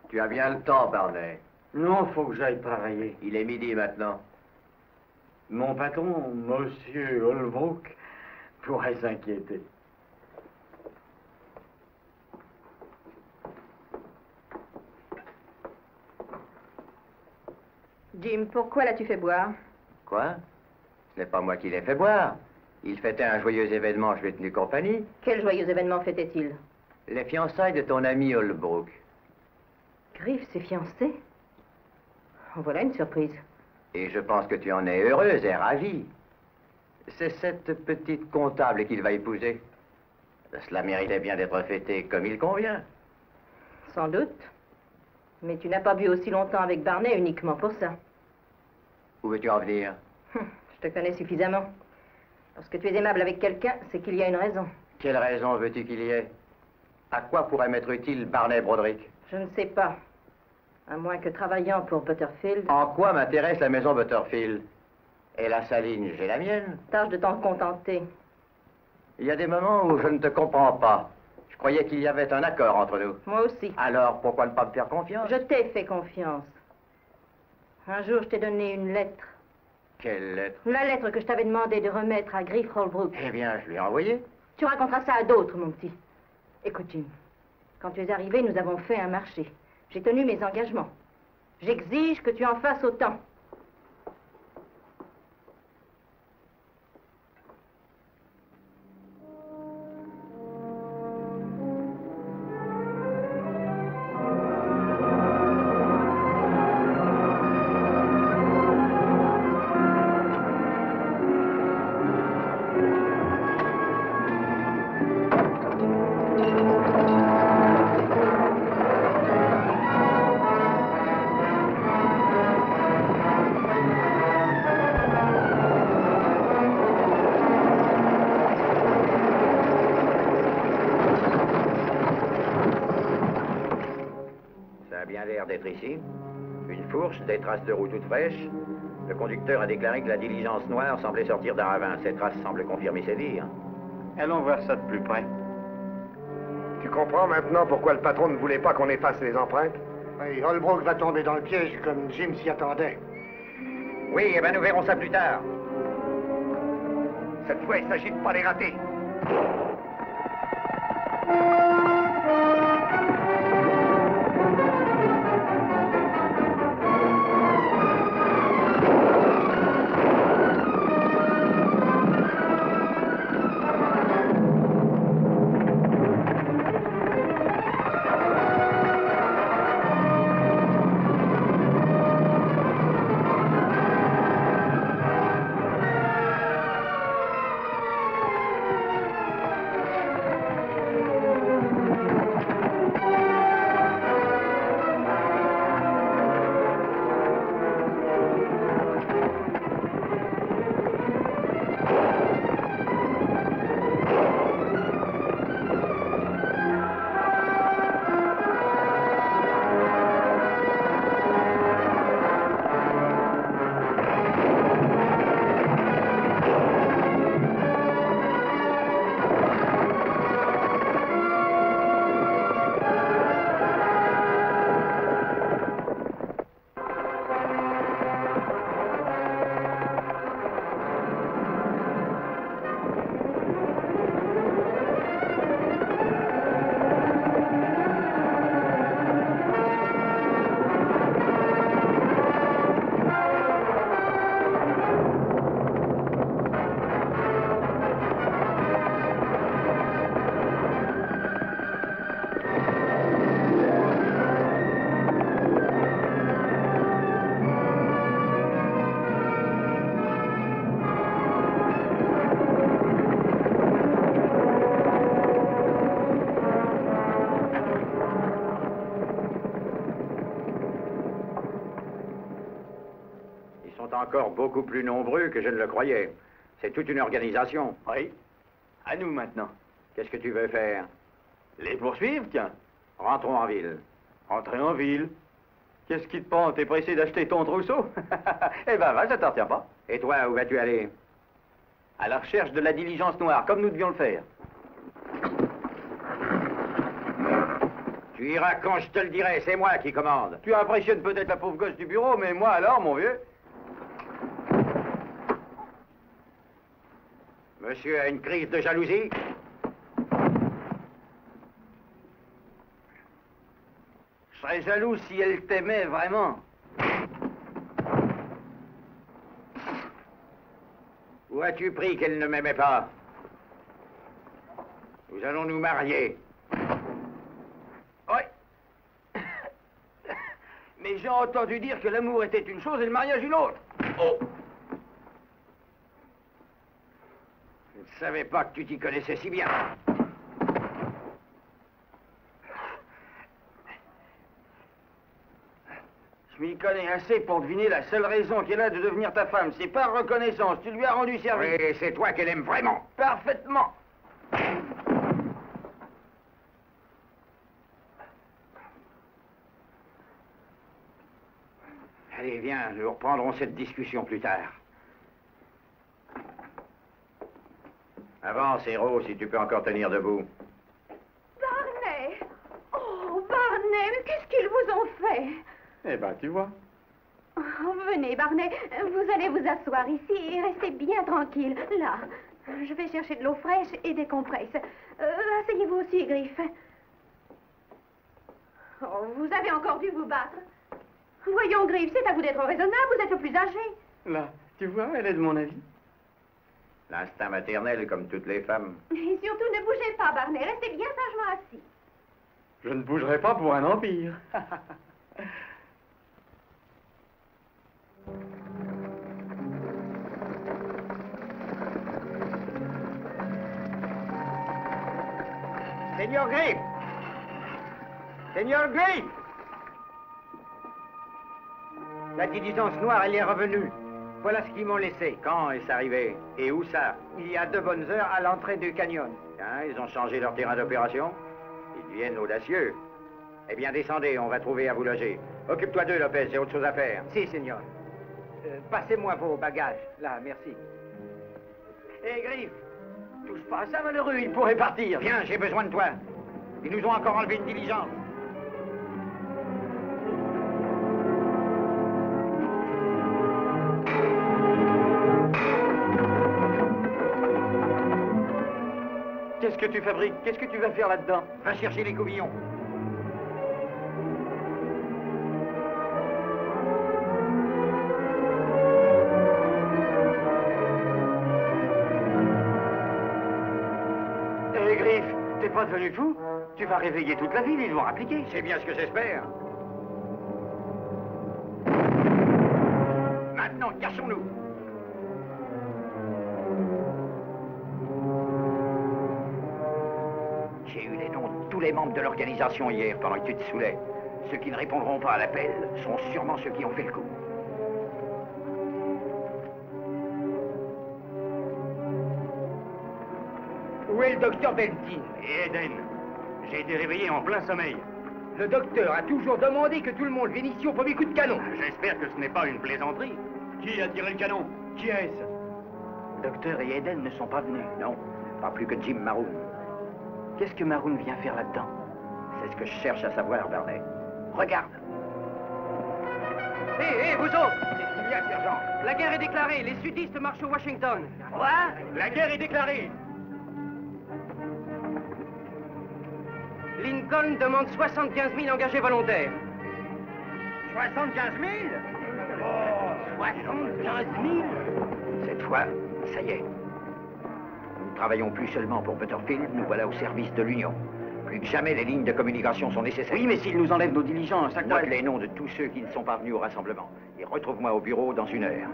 Tu as bien le temps, Barney. Non, faut que j'aille travailler. Il est midi maintenant. Mon patron, Monsieur Holbrook, pourrait s'inquiéter. Jim, pourquoi l'as-tu fait boire? Quoi? Ce n'est pas moi qui l'ai fait boire. Il fêtait un joyeux événement, je lui ai tenu compagnie. Quel joyeux événement fêtait-il? Les fiançailles de ton ami Holbrook. Griff s'est fiancé? En voilà une surprise. Et je pense que tu en es heureuse et ravie. C'est cette petite comptable qu'il va épouser. Cela méritait bien d'être fêté comme il convient. Sans doute. Mais tu n'as pas bu aussi longtemps avec Barney uniquement pour ça. Où veux-tu en venir? Je te connais suffisamment. Lorsque tu es aimable avec quelqu'un, c'est qu'il y a une raison. Quelle raison veux-tu qu'il y ait? À quoi pourrait m'être utile Barney Broderick? Je ne sais pas. À moins que travaillant pour Butterfield... En quoi m'intéresse la maison Butterfield? Et la saline, j'ai la mienne. Tâche de t'en contenter. Il y a des moments où je ne te comprends pas. Je croyais qu'il y avait un accord entre nous. Moi aussi. Alors, pourquoi ne pas me faire confiance? Je t'ai fait confiance. Un jour, je t'ai donné une lettre. Quelle lettre? La lettre que je t'avais demandé de remettre à Griff Holbrook. Eh bien, je lui ai envoyé. Tu raconteras ça à d'autres, mon petit. Écoute, Jim, quand tu es arrivé, nous avons fait un marché. J'ai tenu mes engagements. J'exige que tu en fasses autant. D'être ici. Une fourche, des traces de roue toutes fraîches. Le conducteur a déclaré que la diligence noire semblait sortir d'un ravin. Ces traces semblent confirmer ses dires. Allons voir ça de plus près. Tu comprends maintenant pourquoi le patron ne voulait pas qu'on efface les empreintes? Oui, Holbrook va tomber dans le piège comme Jim s'y attendait. Oui, eh ben nous verrons ça plus tard. Cette fois, il s'agit de pas les rater. Encore beaucoup plus nombreux que je ne le croyais. C'est toute une organisation. Oui. À nous maintenant. Qu'est-ce que tu veux faire? Les poursuivre, tiens. Rentrons en ville. Entrer en ville? Qu'est-ce qui te prend? T'es pressé d'acheter ton trousseau? Eh ben, va, ça t'en tient pas. Et toi, où vas-tu aller? À la recherche de la diligence noire, comme nous devions le faire. Tu iras quand je te le dirai, c'est moi qui commande. Tu impressionnes peut-être la pauvre gosse du bureau, mais moi alors, mon vieux? Monsieur a une crise de jalousie? Je serais jaloux si elle t'aimait vraiment. Où as-tu pris qu'elle ne m'aimait pas? Nous allons nous marier. Oui. Mais j'ai entendu dire que l'amour était une chose et le mariage une autre. Oh! Je ne savais pas que tu t'y connaissais si bien. Je m'y connais assez pour deviner la seule raison qu'elle a de devenir ta femme. C'est par reconnaissance. Tu lui as rendu service. Oui, c'est toi qu'elle aime vraiment. Parfaitement. Allez, viens, nous reprendrons cette discussion plus tard. Avance, héros, si tu peux encore tenir debout. Barney! Oh, Barney, mais qu'est-ce qu'ils vous ont fait? Eh ben, tu vois. Oh, venez, Barney, vous allez vous asseoir ici et restez bien tranquille. Là, je vais chercher de l'eau fraîche et des compresses. Asseyez-vous aussi, Griff. Oh, vous avez encore dû vous battre. Voyons, Griff, c'est à vous d'être raisonnable, vous êtes le plus âgé. Là, tu vois, elle est de mon avis. L'instinct maternel, comme toutes les femmes. Et surtout, ne bougez pas, Barney, restez bien sagement assis. Je ne bougerai pas pour un empire. Seigneur Griff! Seigneur Griff! La diligence noire, elle est revenue. Voilà ce qu'ils m'ont laissé. Quand est-ce arrivé? Et où ça? Il y a 2 bonnes heures à l'entrée du canyon. Hein, ils ont changé leur terrain d'opération? Ils deviennent audacieux. Eh bien, descendez, on va trouver à vous loger. Occupe-toi d'eux, Lopez, j'ai autre chose à faire. Si, Seigneur. Passez-moi vos bagages. Là, merci. Hé, Griff, touche pas à ça, malheureux, il pourrait partir. Viens, j'ai besoin de toi. Ils nous ont encore enlevé une diligence. Qu'est-ce que tu fabriques? Qu'est-ce que tu vas faire là-dedans? Va chercher les couvillons. Hé, Griff, t'es pas devenu fou? Tu vas réveiller toute la ville, ils vont appliquer. C'est bien ce que j'espère. Maintenant, cachons-nous. J'ai eu les noms de tous les membres de l'organisation hier pendant que tu te saoulais. Ceux qui ne répondront pas à l'appel sont sûrement ceux qui ont fait le coup. Où est le docteur Bentin? Et Eden, j'ai été réveillé en plein sommeil. Le docteur a toujours demandé que tout le monde vienne ici au premier coup de canon. J'espère que ce n'est pas une plaisanterie. Qui a tiré le canon? Qui est-ce? Le docteur et Eden ne sont pas venus. Non, pas plus que Jim Maroon. Qu'est-ce que Maroon vient faire là-dedans? C'est ce que je cherche à savoir, Barney. Regarde. Hé, vous autres! Qu'est-ce qu'il y a, sergent? La guerre est déclarée. Les sudistes marchent au Washington. Quoi? La guerre est déclarée. Lincoln demande 75 000 engagés volontaires. 75 000? Oh, 75 000? Cette fois, ça y est. Nous ne travaillons plus seulement pour Butterfield, nous voilà au service de l'Union. Plus que jamais, les lignes de communication sont nécessaires. Oui, mais s'ils nous enlèvent nos diligences, à quoi? Note les noms de tous ceux qui ne sont pas venus au rassemblement. Et retrouve-moi au bureau dans 1 heure.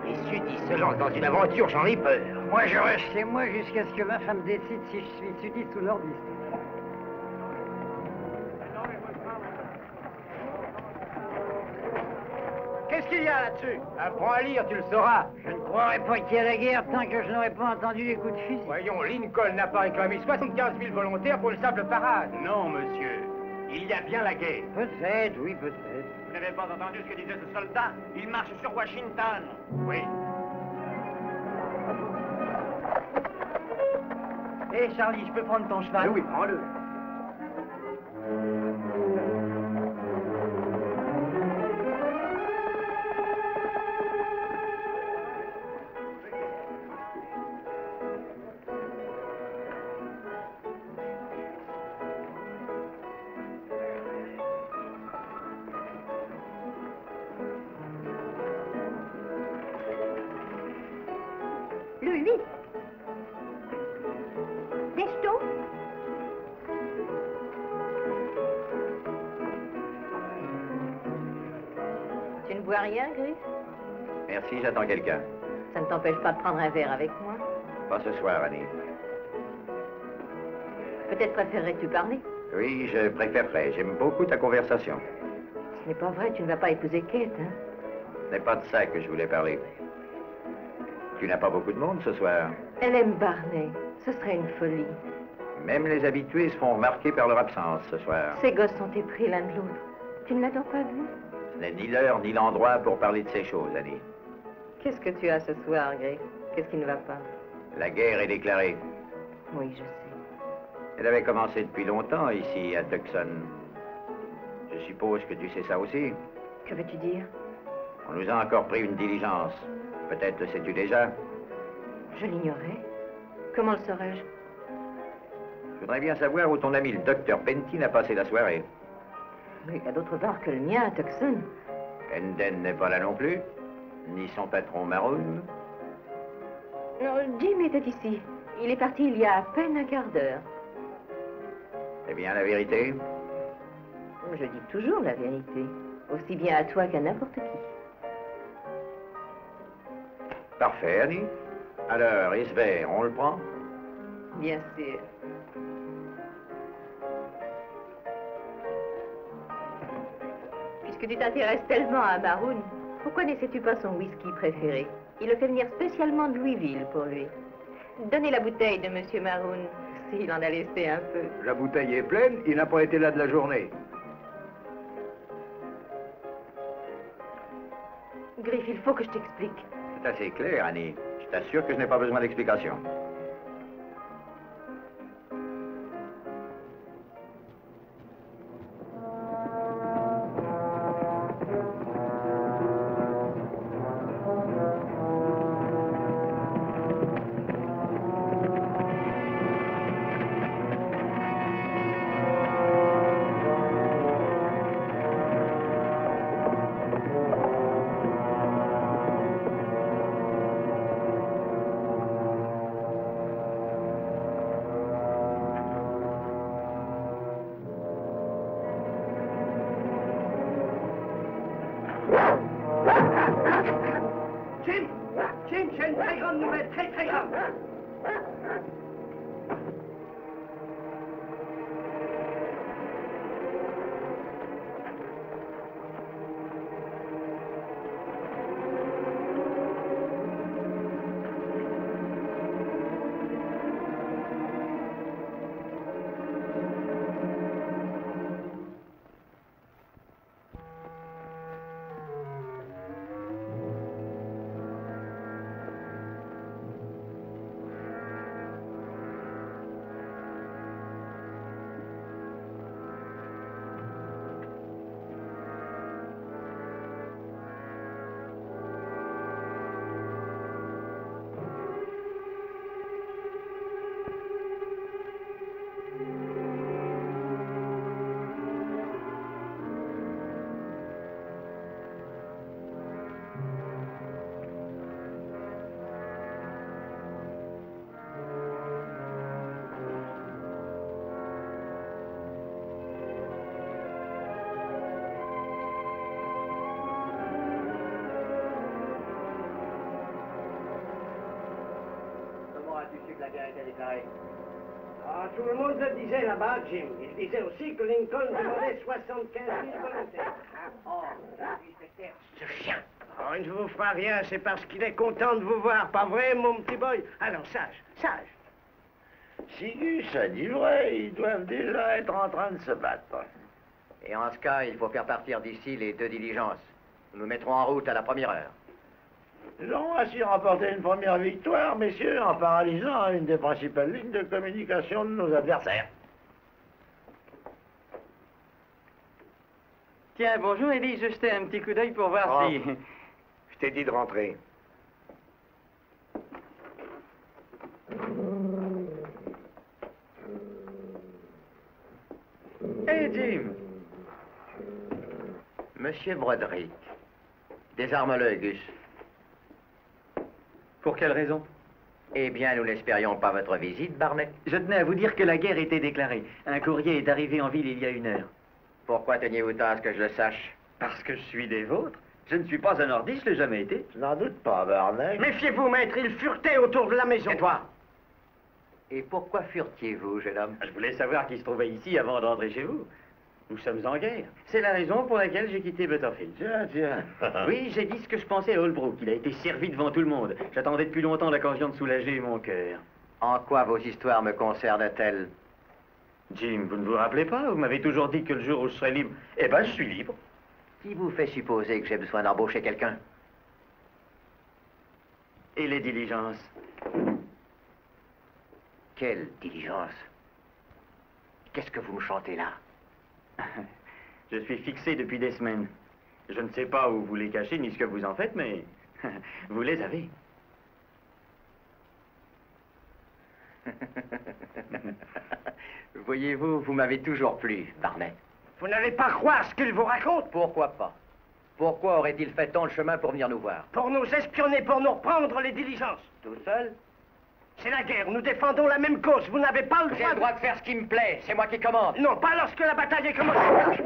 Les sudistes se lancent dans une aventure, j'en ai peur. Moi, je reste chez moi jusqu'à ce que ma femme décide si je suis sudiste ou nordiste. Qu'est-ce qu'il y a là-dessus? Apprends à lire, tu le sauras. Je ne croirais pas qu'il y ait la guerre tant que je n'aurais pas entendu les coups de fusil. Voyons, Lincoln n'a pas réclamé 75 000 volontaires pour une simple parade. Non, monsieur. Il y a bien la guerre. Peut-être, oui, peut-être. Vous n'avez pas entendu ce que disait ce soldat? Il marche sur Washington. Oui. Hé, Charlie, je peux prendre ton cheval? Oui, prends-le. Le 8. Desto? Tu ne bois rien, Griff? Merci, j'attends quelqu'un. Ça ne t'empêche pas de prendre un verre avec moi? Pas ce soir, Annie. Peut-être préférerais-tu parler? Oui, je préférerais. J'aime beaucoup ta conversation. Ce n'est pas vrai, tu ne vas pas épouser Kate, hein? Ce n'est pas de ça que je voulais parler. Tu n'as pas beaucoup de monde ce soir. Elle aime Barney. Ce serait une folie. Même les habitués se font remarquer par leur absence ce soir. Ces gosses sont épris l'un de l'autre. Tu ne l'as donc pas vu? Ce n'est ni l'heure ni l'endroit pour parler de ces choses, Annie. Qu'est-ce que tu as ce soir, Griff? Qu'est-ce qui ne va pas? La guerre est déclarée. Oui, je sais. Elle avait commencé depuis longtemps ici, à Tucson. Je suppose que tu sais ça aussi. Que veux-tu dire? On nous a encore pris une diligence. Peut-être le sais-tu déjà. Je l'ignorais. Comment le saurais-je? Je voudrais bien savoir où ton ami le docteur Bentin a passé la soirée. Mais il y a d'autre part que le mien à Tucson. Enden n'est pas là non plus, ni son patron Maroon. Non, Jim était ici. Il est parti il y a à peine un quart d'heure. C'est bien la vérité? Je dis toujours la vérité. Aussi bien à toi qu'à n'importe qui. Parfait, Annie. Alors, Isver, on le prend? Bien sûr. Puisque tu t'intéresses tellement à Maroon, pourquoi n'essaies-tu pas son whisky préféré? Il le fait venir spécialement de Louisville pour lui. Donnez la bouteille de Monsieur Maroon, s'il en a laissé un peu. La bouteille est pleine, il n'a pas été là de la journée. Griff, il faut que je t'explique. C'est assez clair, Annie. Je t'assure que je n'ai pas besoin d'explication. Jim! Jim, j'ai une très grande nouvelle, très très grave. La guerre était déclarée. Ah, tout le monde le disait là-bas, Jim. Il disait aussi que Lincoln demandait 75 000 volontaires. Oh, ce chien! Oh, il ne vous fera rien, c'est parce qu'il est content de vous voir, pas vrai, mon petit boy? Alors, sage, sage. Si Gus a dit vrai, ils doivent déjà être en train de se battre. Et en ce cas, il faut faire partir d'ici les 2 diligences. Nous nous mettrons en route à la première heure. Nous avons ainsi remporté une première victoire, messieurs, en paralysant une des principales lignes de communication de nos adversaires. Tiens, bonjour, Eddie, je jetais un petit coup d'œil pour voir si... Je t'ai dit de rentrer. Hé, Jim! Monsieur Broderick, désarme-le, Gus. Pour quelle raison? Eh bien, nous n'espérions pas votre visite, Barnet. Je tenais à vous dire que la guerre était déclarée. Un courrier est arrivé en ville il y a 1 heure. Pourquoi teniez-vous tant à ce que je le sache? Parce que je suis des vôtres. Je ne suis pas un nordiste, je l'ai jamais été. Je n'en doute pas, Barnet. Méfiez-vous, maître, il furetait autour de la maison. Et toi? Et pourquoi furetiez-vous, jeune homme? Je voulais savoir qui se trouvait ici avant d'entrer chez vous. Nous sommes en guerre. C'est la raison pour laquelle j'ai quitté Butterfield. Tiens. Oui, j'ai dit ce que je pensais à Holbrook. Il a été servi devant tout le monde. J'attendais depuis longtemps l'occasion de soulager mon cœur. En quoi vos histoires me concernent-elles? Jim, vous ne vous rappelez pas? Vous m'avez toujours dit que le jour où je serais libre... Eh ben, je suis libre. Qui vous fait supposer que j'ai besoin d'embaucher quelqu'un? Et les diligences? Quelle diligence? Qu'est-ce que vous me chantez là? Je suis fixé depuis des semaines. Je ne sais pas où vous les cachez ni ce que vous en faites, mais vous les avez. Voyez-vous, vous m'avez toujours plu, Barnet. Vous n'allez pas croire ce qu'il vous raconte. Pourquoi pas? Pourquoi aurait-il fait tant de chemin pour venir nous voir? Pour nous espionner, pour nous reprendre les diligences. Tout seul? C'est la guerre, nous défendons la même cause. Vous n'avez pas le droit... J'ai le droit de faire ce qui me plaît, c'est moi qui commande. Non, pas lorsque la bataille est commencée.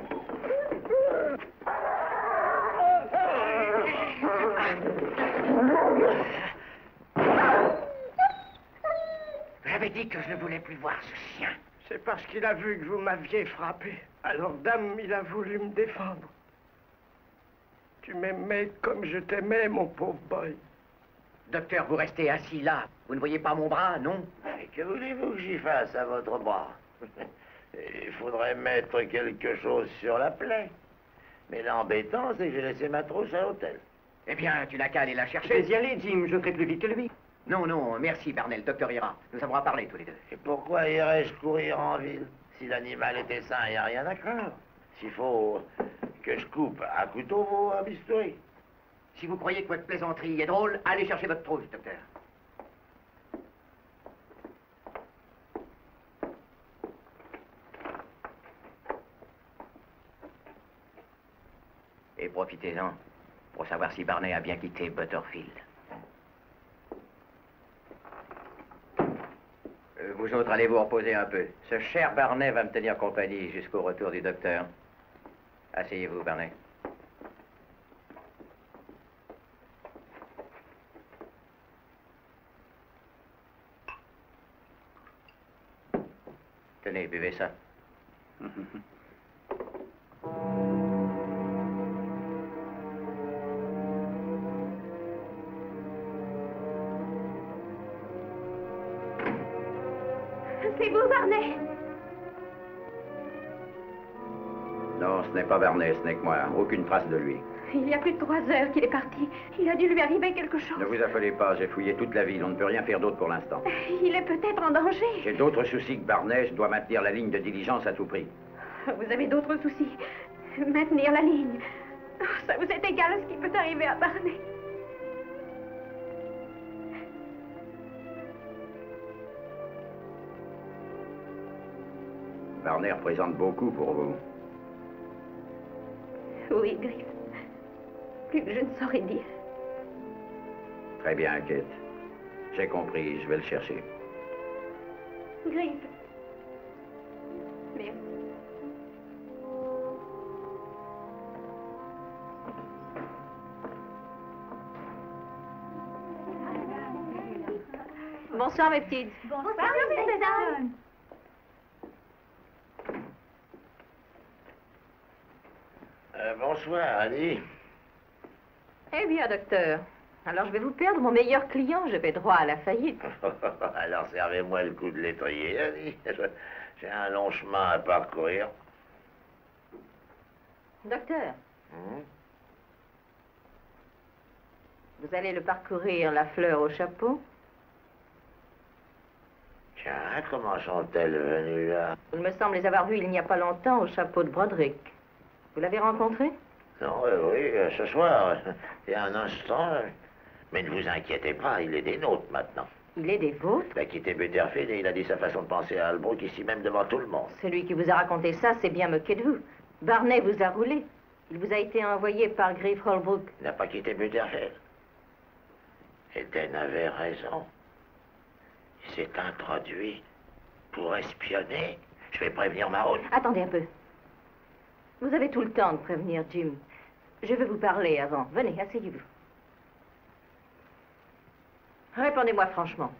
J'avais dit que je ne voulais plus voir ce chien. C'est parce qu'il a vu que vous m'aviez frappé. Alors, dame, il a voulu me défendre. Tu m'aimais comme je t'aimais, mon pauvre boy. Docteur, vous restez assis là. Vous ne voyez pas mon bras, non? Et que voulez-vous que j'y fasse à votre bras? Il faudrait mettre quelque chose sur la plaie. Mais l'embêtant, c'est que j'ai laissé ma trousse à l'hôtel. Eh bien, tu n'as qu'à aller la Je chercher. vais y aller, Jim. Je ferai plus vite que lui. Non, non, merci, Barnet. Le docteur ira. Nous avons à parler tous les deux. Et pourquoi irais-je courir en ville? Si l'animal était sain, il n'y a rien à craindre. S'il faut que je coupe à couteau ou à bistouri. Si vous croyez que votre plaisanterie est drôle, allez chercher votre trousse, docteur. Et profitez-en pour savoir si Barnet a bien quitté Butterfield. Vous autres, allez vous reposer un peu. Ce cher Barnet va me tenir compagnie jusqu'au retour du docteur. Asseyez-vous, Barnet. Tenez, buvez ça. C'est vous, Barnet? Non, ce n'est pas Barnet, ce n'est que moi. Aucune trace de lui. Il y a plus de 3 heures qu'il est parti. Il a dû lui arriver quelque chose. Ne vous affolez pas, j'ai fouillé toute la ville. On ne peut rien faire d'autre pour l'instant. Il est peut-être en danger. J'ai d'autres soucis que Barnet. Je dois maintenir la ligne de diligence à tout prix. Vous avez d'autres soucis. Maintenir la ligne. Oh, ça vous est égal à ce qui peut arriver à Barnet. Barnet représente beaucoup pour vous. Oui, Griff. Plus que je ne saurais dire. Très bien, Kate. J'ai compris, je vais le chercher. Griff. Merci. Bonsoir, mes petites. Bonsoir, mesdames. Bonsoir, Annie. Eh bien, docteur. Alors, je vais vous perdre mon meilleur client. Je vais droit à la faillite. Alors, servez-moi le coup de l'étrier, Annie. J'ai un long chemin à parcourir. Docteur, vous allez le parcourir, la fleur au chapeau? Tiens, comment sont-elles venues là? Il me semble les avoir vues il n'y a pas longtemps au chapeau de Broderick. Vous l'avez rencontré? Non, oui, ce soir, il y a un instant. Mais ne vous inquiétez pas, il est des nôtres maintenant. Il est des vôtres? Il a quitté Butterfield et il a dit sa façon de penser à Albrook ici même devant tout le monde. Celui qui vous a raconté ça s'est bien moqué de vous. Barnet vous a roulé. Il vous a été envoyé par Griff Holbrook. Il n'a pas quitté Butterfield. Eden avait raison. Il s'est introduit pour espionner. Je vais prévenir Mahone. Attendez un peu. Vous avez tout le temps de prévenir Jim. Je veux vous parler avant. Venez, asseyez-vous. Répondez-moi franchement.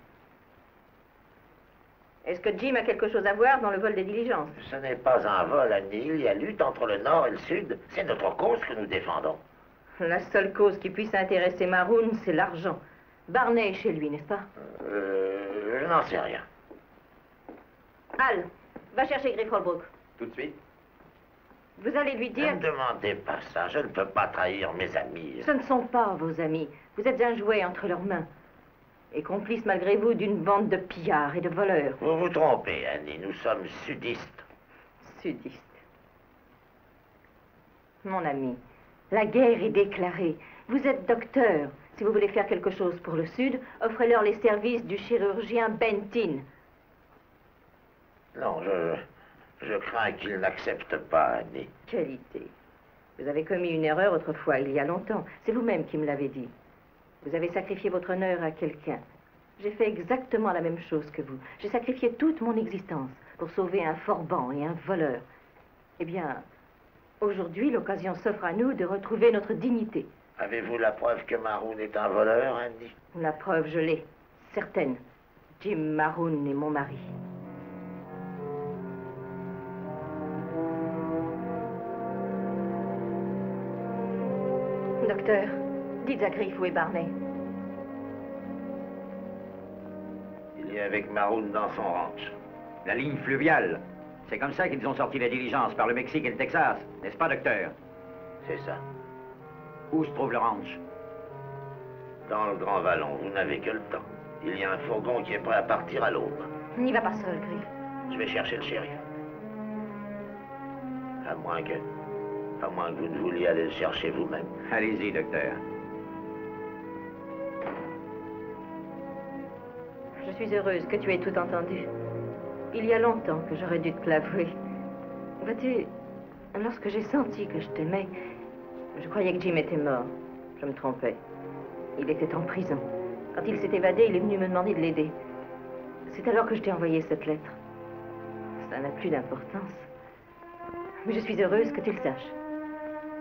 Est-ce que Jim a quelque chose à voir dans le vol des diligences? Ce n'est pas un vol, Annie. Il y a lutte entre le Nord et le Sud. C'est notre cause que nous défendons. La seule cause qui puisse intéresser Maroon, c'est l'argent. Barnet est chez lui, n'est-ce pas? Je n'en sais rien. Al, va chercher Griff Holbrook. Tout de suite. Vous allez lui dire... Ne me demandez pas ça. Je ne peux pas trahir mes amis. Ce ne sont pas vos amis. Vous êtes un jouet entre leurs mains. Et complice malgré vous d'une bande de pillards et de voleurs. Vous vous trompez, Annie. Nous sommes sudistes. Sudistes. Mon ami, la guerre est déclarée. Vous êtes docteur. Si vous voulez faire quelque chose pour le Sud, offrez-leur les services du chirurgien Bentin. Non, je crains qu'ils n'acceptent pas, Annie. Quelle idée. Vous avez commis une erreur autrefois, il y a longtemps. C'est vous-même qui me l'avez dit. Vous avez sacrifié votre honneur à quelqu'un. J'ai fait exactement la même chose que vous. J'ai sacrifié toute mon existence pour sauver un forban et un voleur. Eh bien, aujourd'hui, l'occasion s'offre à nous de retrouver notre dignité. Avez-vous la preuve que Maroon est un voleur, Annie? La preuve, je l'ai. Certaine. Jim Maroon est mon mari. Docteur, dites à Griff où est Barnet. Il est avec Maroon dans son ranch. La ligne fluviale. C'est comme ça qu'ils ont sorti la diligence par le Mexique et le Texas, n'est-ce pas, docteur? C'est ça. Où se trouve le ranch? Dans le Grand Vallon, vous n'avez que le temps. Il y a un fourgon qui est prêt à partir à l'aube. N'y va pas seul, Griff. Je vais chercher le shérif. À moins que vous ne vouliez aller le chercher vous-même. Allez-y, docteur. Je suis heureuse que tu aies tout entendu. Il y a longtemps que j'aurais dû te l'avouer. Vois-tu, lorsque j'ai senti que je t'aimais, je croyais que Jim était mort. Je me trompais. Il était en prison. Quand il s'est évadé, il est venu me demander de l'aider. C'est alors que je t'ai envoyé cette lettre. Ça n'a plus d'importance. Mais je suis heureuse que tu le saches.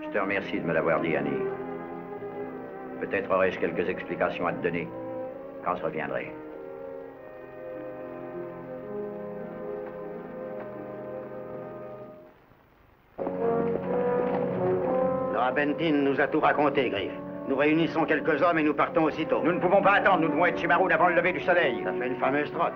Je te remercie de me l'avoir dit, Annie. Peut-être aurais-je quelques explications à te donner quand je reviendrai. Bentin nous a tout raconté, Griff. Nous réunissons quelques hommes et nous partons aussitôt. Nous ne pouvons pas attendre, nous devons être chez Maroud avant le lever du soleil. Ça fait une fameuse trotte.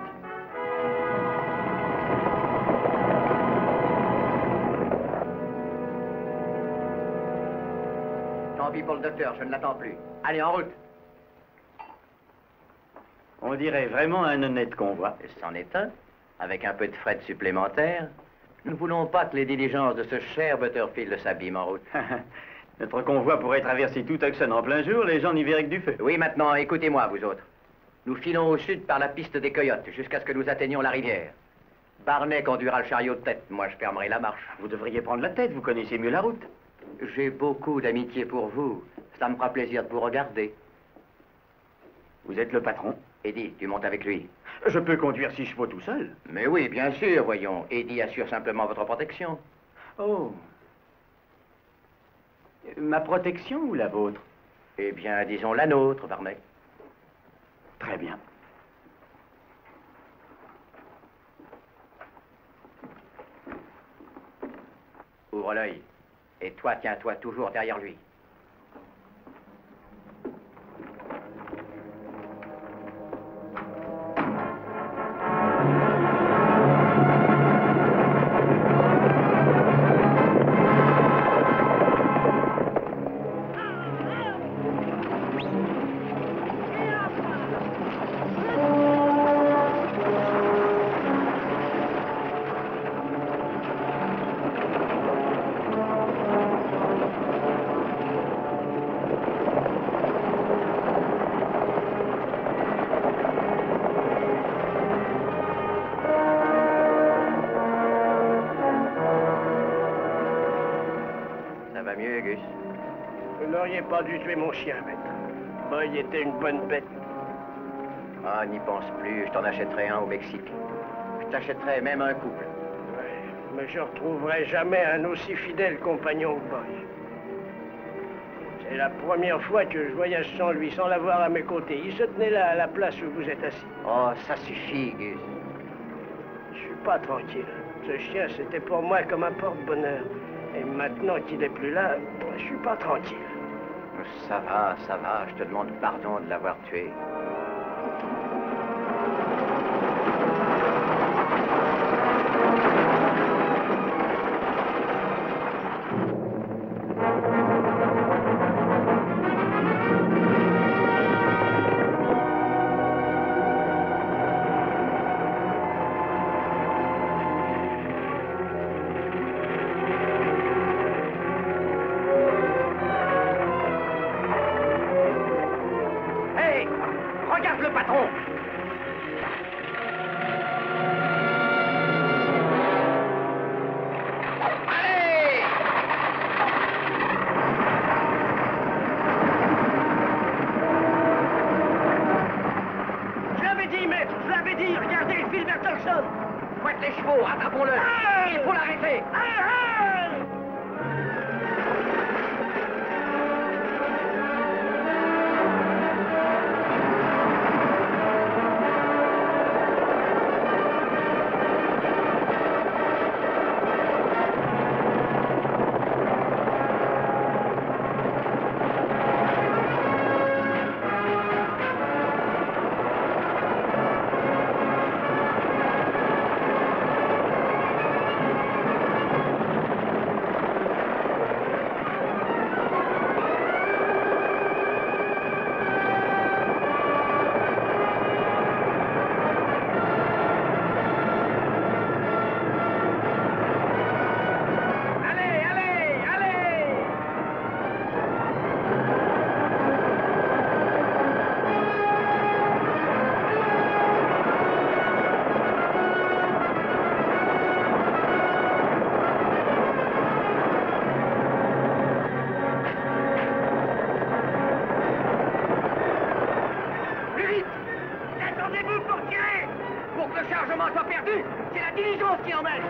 Tant pis pour le docteur, je ne l'attends plus. Allez, en route. On dirait vraiment un honnête convoi. C'en est un, avec un peu de fret supplémentaire. Nous ne voulons pas que les diligences de ce cher Butterfield s'abîment en route. Notre convoi pourrait traverser tout Tucson en plein jour, les gens n'y verraient que du feu. Oui, maintenant, écoutez-moi, vous autres. Nous filons au sud par la piste des Coyotes, jusqu'à ce que nous atteignions la rivière. Barney conduira le chariot de tête, moi je fermerai la marche. Vous devriez prendre la tête, vous connaissez mieux la route. J'ai beaucoup d'amitié pour vous. Ça me fera plaisir de vous regarder. Vous êtes le patron? Eddie, tu montes avec lui. Je peux conduire 6 chevaux tout seul. Mais oui, bien sûr, voyons. Eddie assure simplement votre protection. Oh. Ma protection ou la vôtre? Eh bien, disons la nôtre, Barney. Très bien. Ouvre l'œil. Et toi, tiens-toi toujours derrière lui. Pas dû tuer mon chien, maître. Boy était une bonne bête. Ah, n'y pense plus, je t'en achèterai un au Mexique. Je t'achèterai même un couple. Ouais, mais je retrouverai jamais un aussi fidèle compagnon que Boy. C'est la première fois que je voyage sans lui, sans l'avoir à mes côtés. Il se tenait là, à la place où vous êtes assis. Oh, ça suffit, Gus. Je suis pas tranquille. Ce chien, c'était pour moi comme un porte-bonheur. Et maintenant qu'il est plus là, je suis pas tranquille. Ça va, je te demande pardon de l'avoir tué. Regarde le patron! Allez! Je l'avais dit, maître! Je l'avais dit! Regardez, Phil Bertelson! Fouette les chevaux, attrapons-le! Il faut l'arrêter! C'est la diligence qui emmène.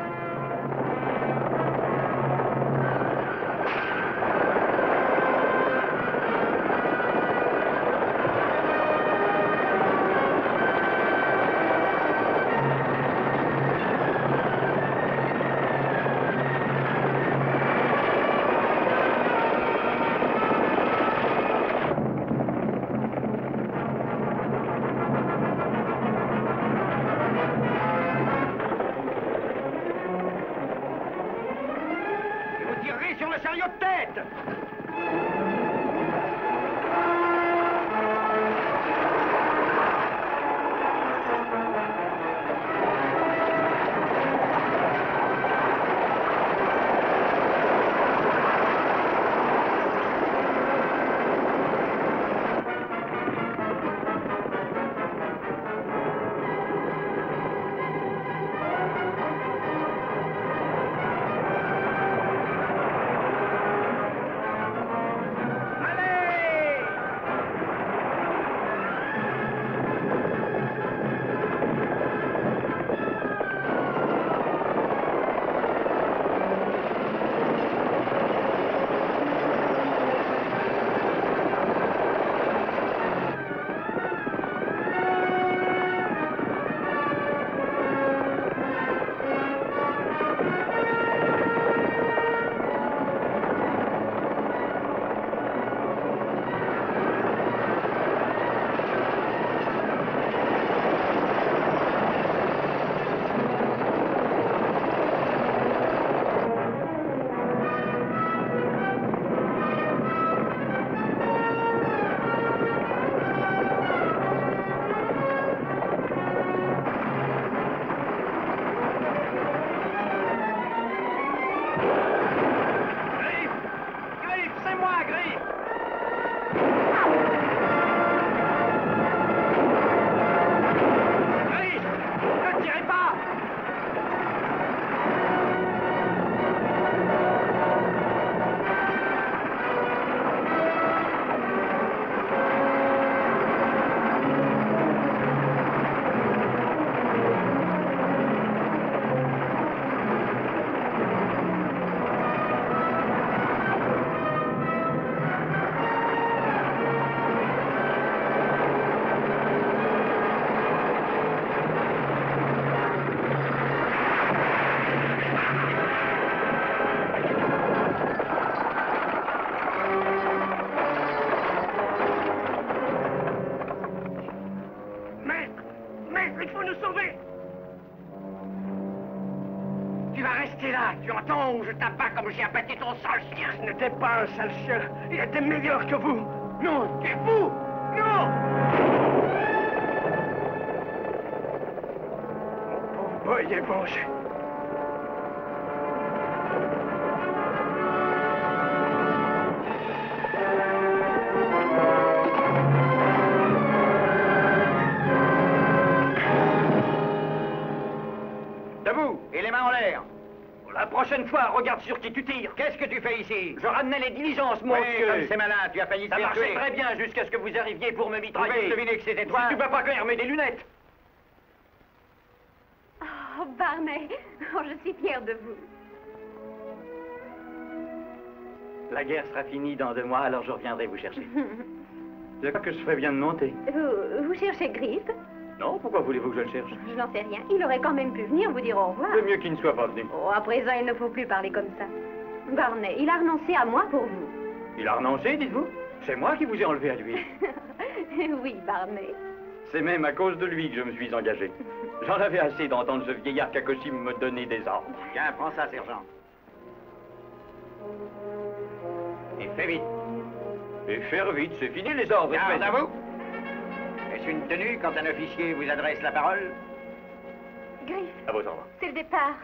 T'es là, tu entends, ou je t'abats comme j'ai abattu ton sale chien. Ce n'était pas un sale chien. Il était meilleur que vous. Non, tu es fou. Non. Mon pauvre boy est vengé. Debout, et les mains en l'air. La prochaine fois, regarde sur qui tu tires. Qu'est-ce que tu fais ici? Je ramenais les diligences, mon Oui, Dieu. comme c'est malin, tu as failli te Ça faire marchait tuer. très bien jusqu'à ce que vous arriviez pour me Tu mitrailler. pouvais deviner que c'était toi. Si tu peux pas clair, mets des lunettes. Oh, Barney, oh, je suis fière de vous. La guerre sera finie dans 2 mois, alors je reviendrai vous chercher. Je crois que je ferais bien de monter. Vous cherchez Griff? Non, pourquoi voulez-vous que je le cherche? Je n'en sais rien. Il aurait quand même pu venir vous dire au revoir. C'est mieux qu'il ne soit pas venu. Oh, à présent, il ne faut plus parler comme ça. Barney, il a renoncé à moi pour vous. Il a renoncé, dites-vous? C'est moi qui vous ai enlevé à lui. Oui, Barney. C'est même à cause de lui que je me suis engagé. J'en avais assez d'entendre ce vieillard Kakoshi me donner des ordres. Tiens, prends ça, sergent. Et fais vite. Et faire vite, c'est fini les ordres. Garde à vous. Est-ce une tenue quand un officier vous adresse la parole? Griff, À vos ordres. c'est le départ.